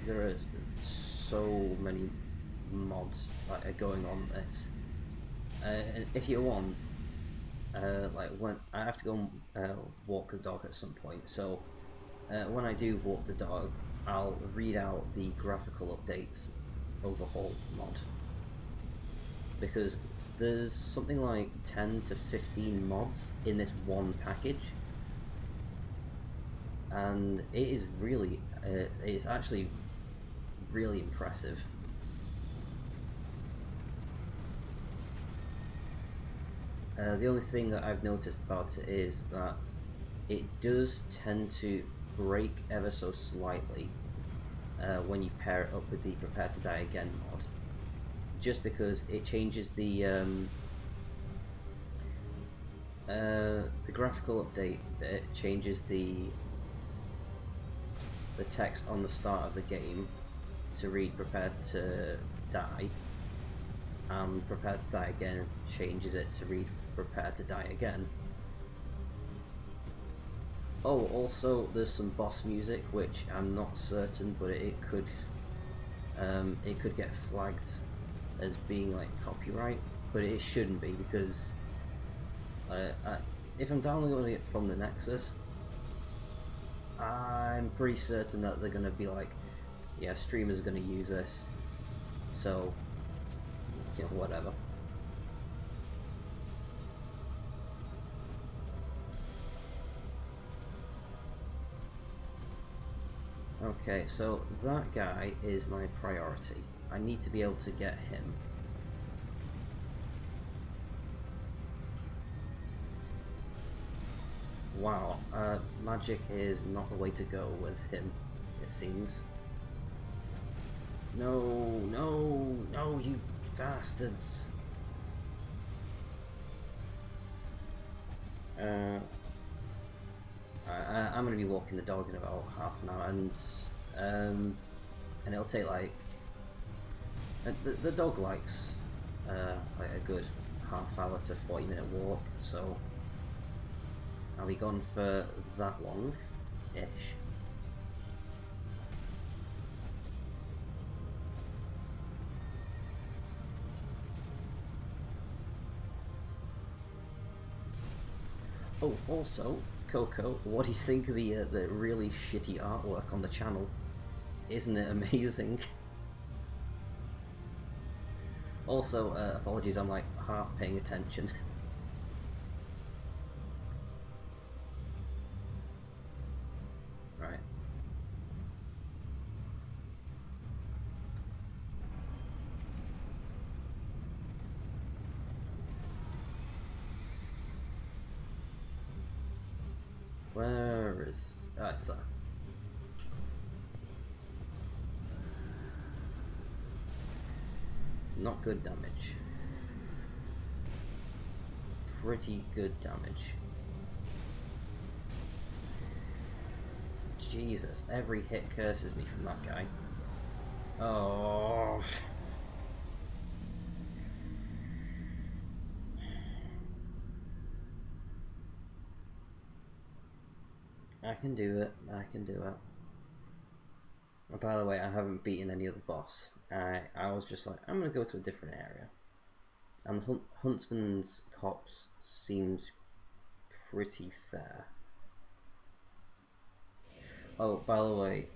there are so many mods that are going on this. And if you want, like when I have to go walk the dog at some point, so when I do walk the dog, I'll read out the graphical updates overhaul mod, because there's something like 10 to 15 mods in this one package, and it is really it's actually really impressive. The only thing that I've noticed about it is that it does tend to break ever so slightly when you pair it up with the Prepare to Die Again mod, just because it changes the graphical update bit, changes the text on the start of the game to read Prepare to Die, and Prepare to Die Again changes it to read Prepare to Die Again. Oh, also there's some boss music which I'm not certain, but it could get flagged as being like copyright, but it shouldn't be because if I'm downloading it from the Nexus, I'm pretty certain that they're gonna be like, yeah, streamers are gonna use this, so you know, whatever. Okay, so that guy is my priority. I need to be able to get him. Wow, magic is not the way to go with him, it seems. No, no, no, you bastards. I'm gonna be walking the dog in about half an hour, and it'll take like the dog likes like a good half hour to 40-minute walk, so I'll be gone for that long-ish. Oh, also, Coco, what do you think of the really shitty artwork on the channel? Isn't it amazing? Also, apologies, I'm like half paying attention. Right. Where is... ah, it's there. Not good damage. Pretty good damage. Jesus, every hit curses me from that guy. Oh. I can do it, I can do it. By the way, I haven't beaten any other boss. I was just like, I'm gonna go to a different area. And the Huntsman's Copse seems pretty fair. Oh, by the way,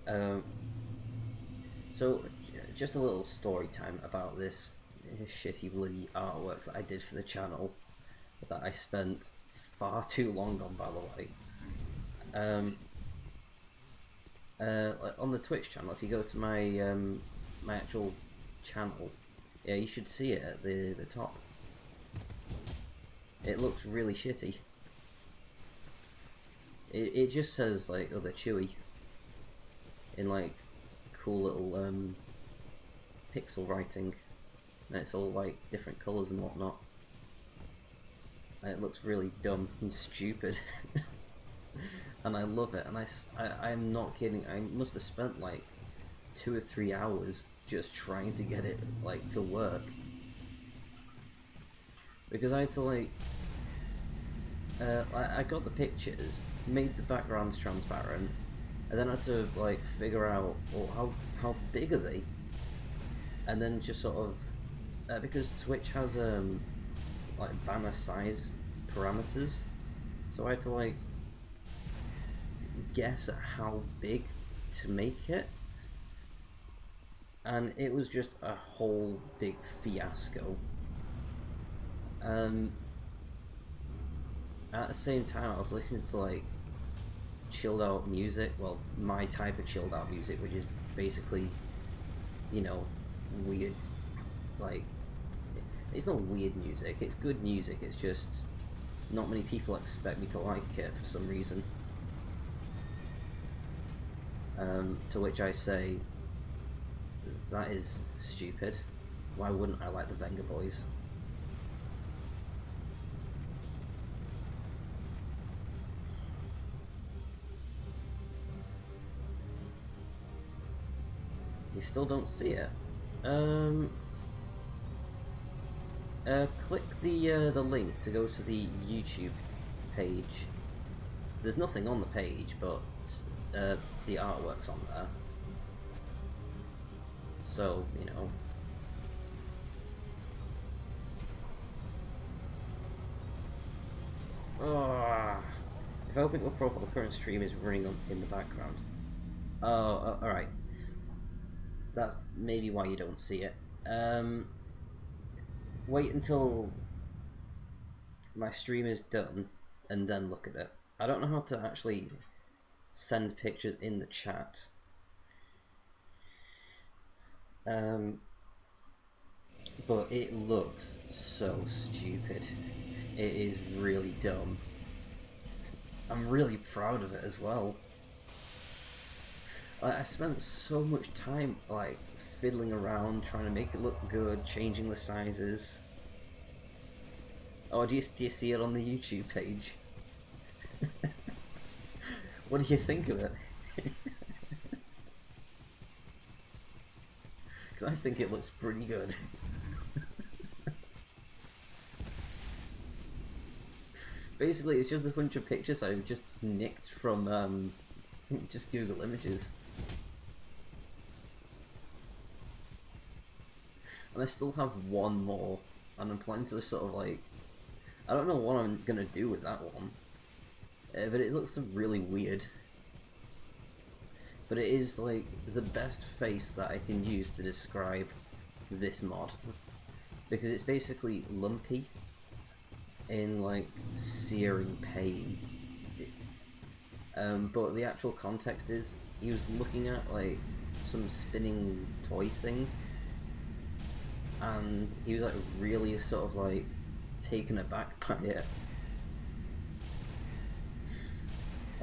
so just a little story time about this shitty bloody artwork that I did for the channel that I spent far too long on, by the way. On the Twitch channel, if you go to my my actual channel, yeah, you should see it at the top. It looks really shitty. It just says like other Chewy in like cool little pixel writing, and it's all like different colours and whatnot. And it looks really dumb and stupid. And I love it, and I'm not kidding, I must have spent like 2 or 3 hours just trying to get it like to work, because I had to like I got the pictures, made the backgrounds transparent, and then I had to like figure out, well, how big are they, and then just sort of because Twitch has like banner size parameters, so I had to like guess at how big to make it, and it was just a whole big fiasco. At the same time, I was listening to like chilled out music, well, my type of chilled out music, which is basically, you know, weird, like, it's not weird music, it's good music, it's just not many people expect me to like it for some reason. To which I say, that is stupid. Why wouldn't I like the Vengaboys? You still don't see it? Click the link to go to the YouTube page. There's nothing on the page, but the artwork's on there. So, you know. Oh, if I open your profile, the current stream is running on in the background. Oh, alright. That's maybe why you don't see it. Wait until my stream is done and then look at it. I don't know how to actually send pictures in the chat. But it looks so stupid. It is really dumb. I'm really proud of it as well. I spent so much time like fiddling around trying to make it look good, changing the sizes. Oh, do you see it on the YouTube page? What do you think of it? Because I think it looks pretty good. Basically, it's just a bunch of pictures I've just nicked from just Google Images. And I still have one more, and I'm planning to sort of like, I don't know what I'm gonna do with that one, but it looks really weird. But it is like the best face that I can use to describe this mod, because it's basically Lumpy in like searing pain. But the actual context is he was looking at like some spinning toy thing, and he was like really sort of like taken aback by it.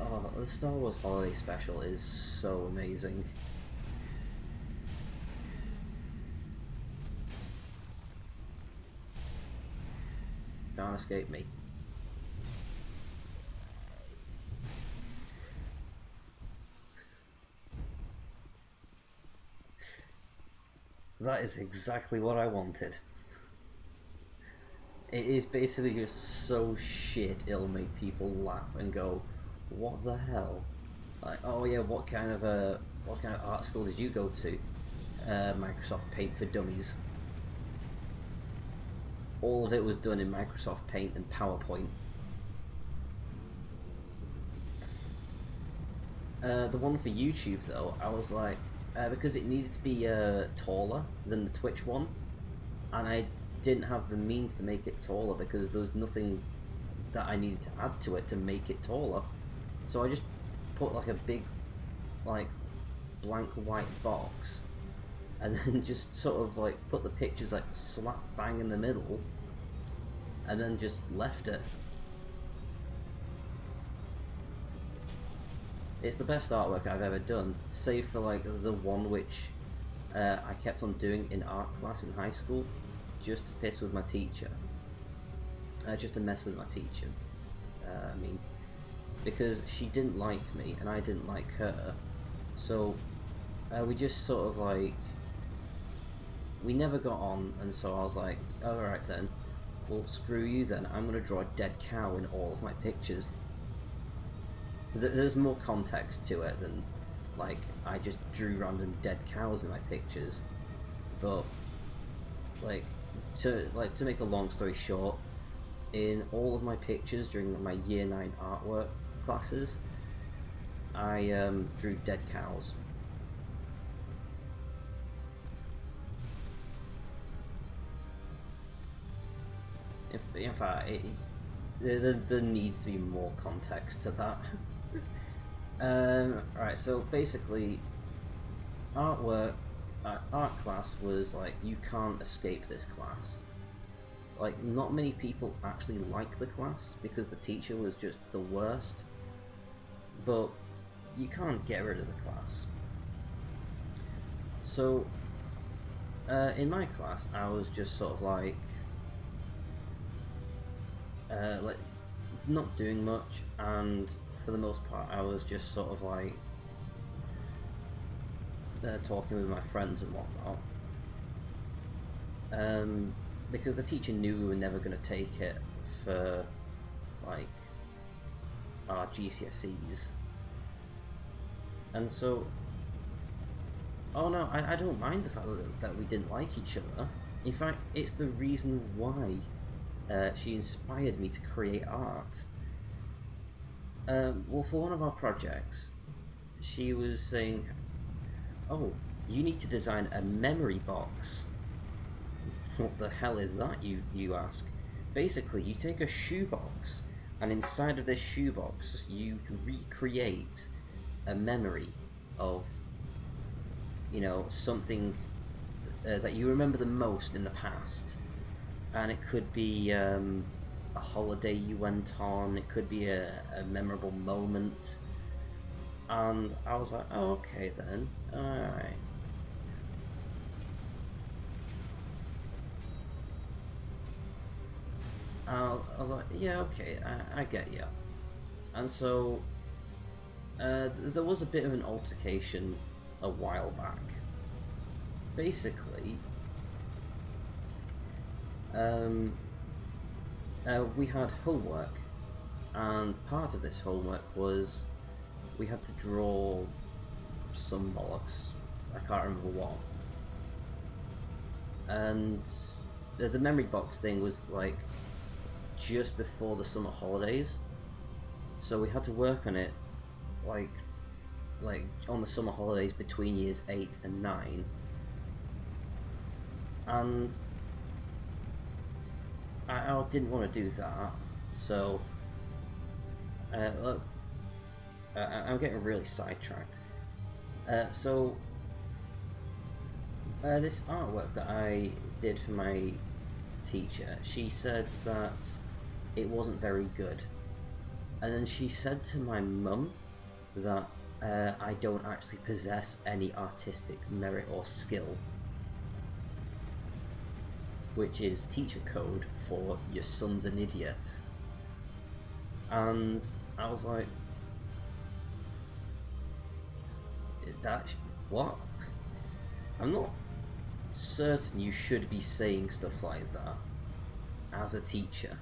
Oh, the Star Wars Holiday Special is so amazing. Can't escape me. That is exactly what I wanted. It is basically just so shit it'll make people laugh and go, what the hell? Like, oh yeah, what kind of art school did you go to? Microsoft Paint for Dummies. All of it was done in Microsoft Paint and PowerPoint. The one for YouTube though, I was like, because it needed to be taller than the Twitch one, and I didn't have the means to make it taller because there was nothing that I needed to add to it to make it taller. So I just put like a big, like, blank white box, and then just sort of like put the pictures like slap bang in the middle, and then just left it. It's the best artwork I've ever done, save for like the one which I kept on doing in art class in high school, just to piss with my teacher, just to mess with my teacher. I mean, because she didn't like me and I didn't like her, so we just sort of like, we never got on, and so I was like, alright then, well screw you then, I'm gonna draw a dead cow in all of my pictures. There's more context to it than like I just drew random dead cows in my pictures, but like to make a long story short, in all of my pictures during my year 9 artwork classes, I drew dead cows. In fact, there needs to be more context to that. Right, so basically, art class was like, you can't escape this class. Like, not many people actually like the class because the teacher was just the worst, but you can't get rid of the class. So, in my class, I was just sort of like not doing much, and for the most part I was just sort of like talking with my friends and whatnot. because the teacher knew we were never going to take it for like our GCSEs, and so, oh no, I don't mind the fact that we didn't like each other. In fact, it's the reason why she inspired me to create art. Well, for one of our projects, she was saying, "Oh, you need to design a memory box." What the hell is that, you ask? Basically, you take a shoebox, and inside of this shoebox, you recreate a memory of, something that you remember the most in the past. And it could be a holiday you went on, it could be a memorable moment. And I was like, oh, okay then, alright. I was like, yeah, okay, I get you. And so, there was a bit of an altercation a while back. Basically, we had homework, and part of this homework was we had to draw some bollocks. I can't remember what. And the memory box thing was like just before the summer holidays, so we had to work on it like on the summer holidays between years 8 and 9, and I didn't want to do that. So look, I'm getting really sidetracked. So this artwork that I did for my teacher, she said that it wasn't very good, and then she said to my mum that I don't actually possess any artistic merit or skill, which is teacher code for your son's an idiot. And I was like, what? I'm not certain you should be saying stuff like that as a teacher.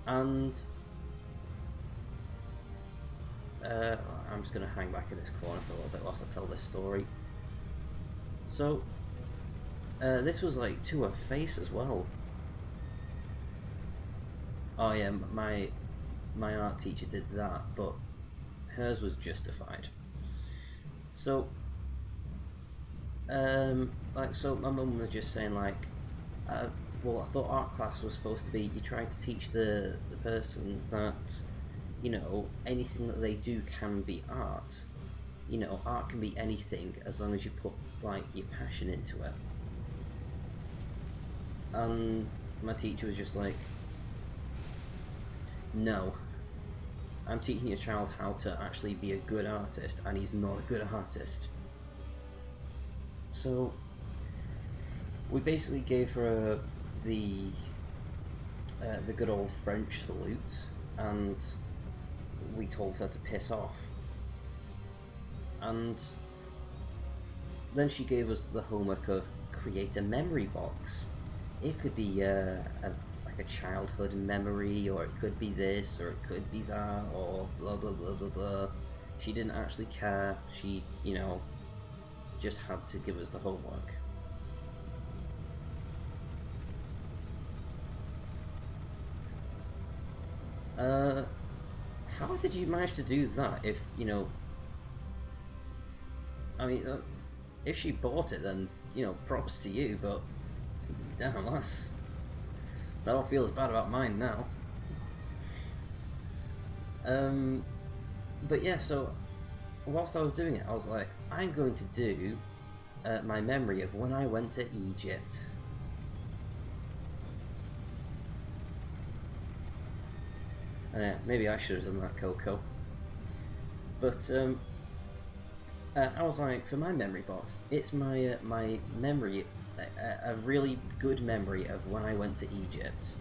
And I'm just going to hang back in this corner for a little bit whilst I tell this story. So this was like to her face as well. Oh yeah, my art teacher did that, but hers was justified. So so my mum was just saying like, well, I thought art class was supposed to be you try to teach the person that, anything that they do can be art. Art can be anything as long as you put like your passion into it. And my teacher was just like, no, I'm teaching your child how to actually be a good artist, and he's not a good artist. So we basically gave her the good old French salute, and we told her to piss off. And then she gave us the homework of create a memory box. It could be like a childhood memory, or it could be this, or it could be that, or blah blah blah blah blah. She didn't actually care. She, just had to give us the homework. How did you manage to do that? If I mean, if she bought it, then props to you. But damn, I don't feel as bad about mine now. But yeah, so whilst I was doing it, I was like, I'm going to do my memory of when I went to Egypt. Maybe I should have done that, Coco. But I was like, for my memory box, it's my my memory, a really good memory of when I went to Egypt.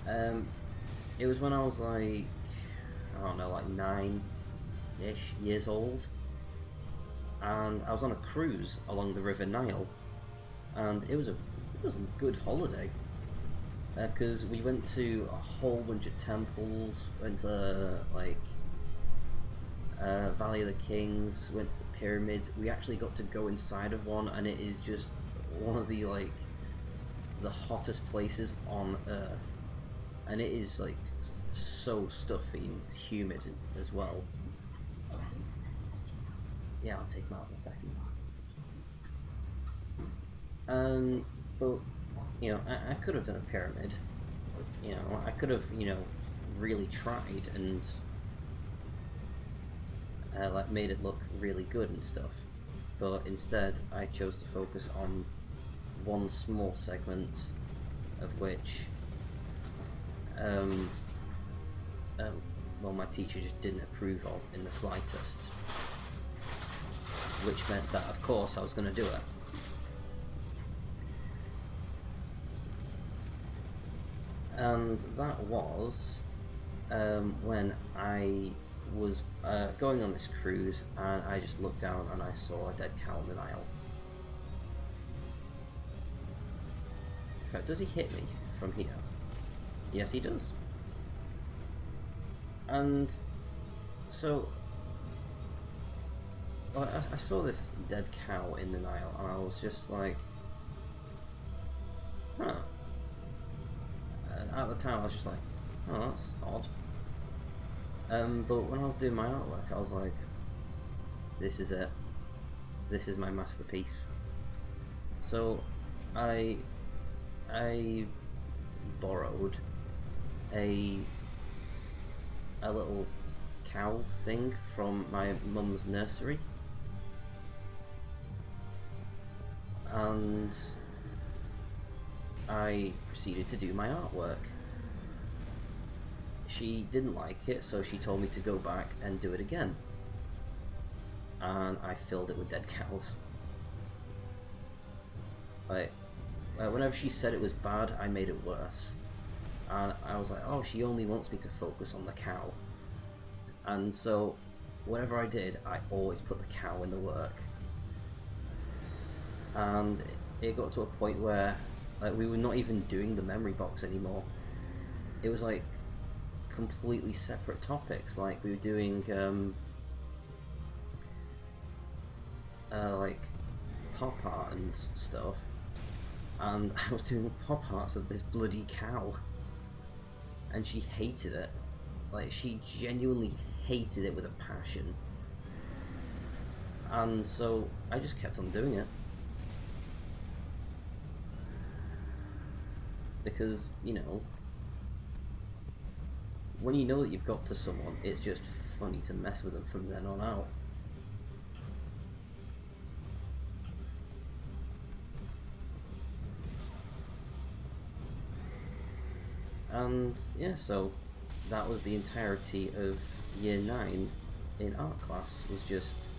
It was when I was like, I don't know, like 9-ish years old, and I was on a cruise along the River Nile, and it was a good holiday because we went to a whole bunch of temples, went to like Valley of the Kings, went to the pyramids. We actually got to go inside of one, and it is just one of the like the hottest places on Earth, and it is like so stuffy and humid as well. Yeah, I'll take them out in a second. But you know, I could have done a pyramid. You know, I could have, you know, really tried and like made it look really good and stuff. But instead, I chose to focus on one small segment, of which, well, my teacher just didn't approve of in the slightest. Which meant that, of course, I was going to do it. And that was when I was going on this cruise, and I just looked down and I saw a dead cow in the Nile. In fact, does he hit me from here? Yes, he does. And so I saw this dead cow in the Nile, and I was just like, huh. At the time, I was just like, oh, that's odd. But when I was doing my artwork, I was like, this is it. This is my masterpiece. So I borrowed a little cow thing from my mum's nursery, and I proceeded to do my artwork. She didn't like it, so she told me to go back and do it again. And I filled it with dead cows. Like, whenever she said it was bad, I made it worse. And I was like, oh, she only wants me to focus on the cow. And so, whatever I did, I always put the cow in the work. And it got to a point where like we were not even doing the memory box anymore. It was like completely separate topics. Like we were doing like pop art and stuff, and I was doing pop arts of this bloody cow, and she hated it. Like she genuinely hated it with a passion. And so I just kept on doing it. Because, you know, when you know that you've got to someone, it's just funny to mess with them from then on out. And yeah, so that was the entirety of year 9 in art class, was just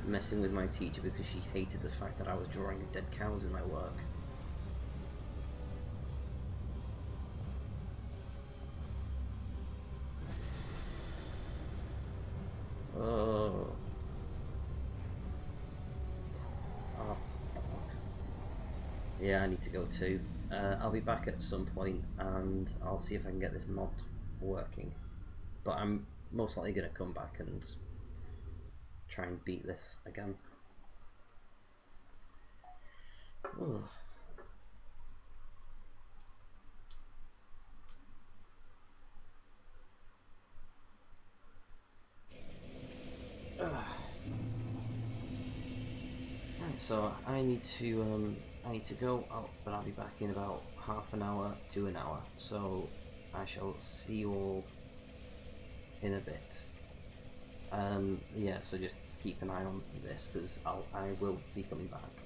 messing with my teacher because she hated the fact that I was drawing dead cows in my work. Oh, yeah, I need to go too. I'll be back at some point and I'll see if I can get this mod working. But I'm most likely going to come back and try and beat this again. Ugh. Right, so I need to go out, but I'll be back in about half an hour to an hour. So I shall see you all in a bit. Yeah, so just keep an eye on this because I will be coming back.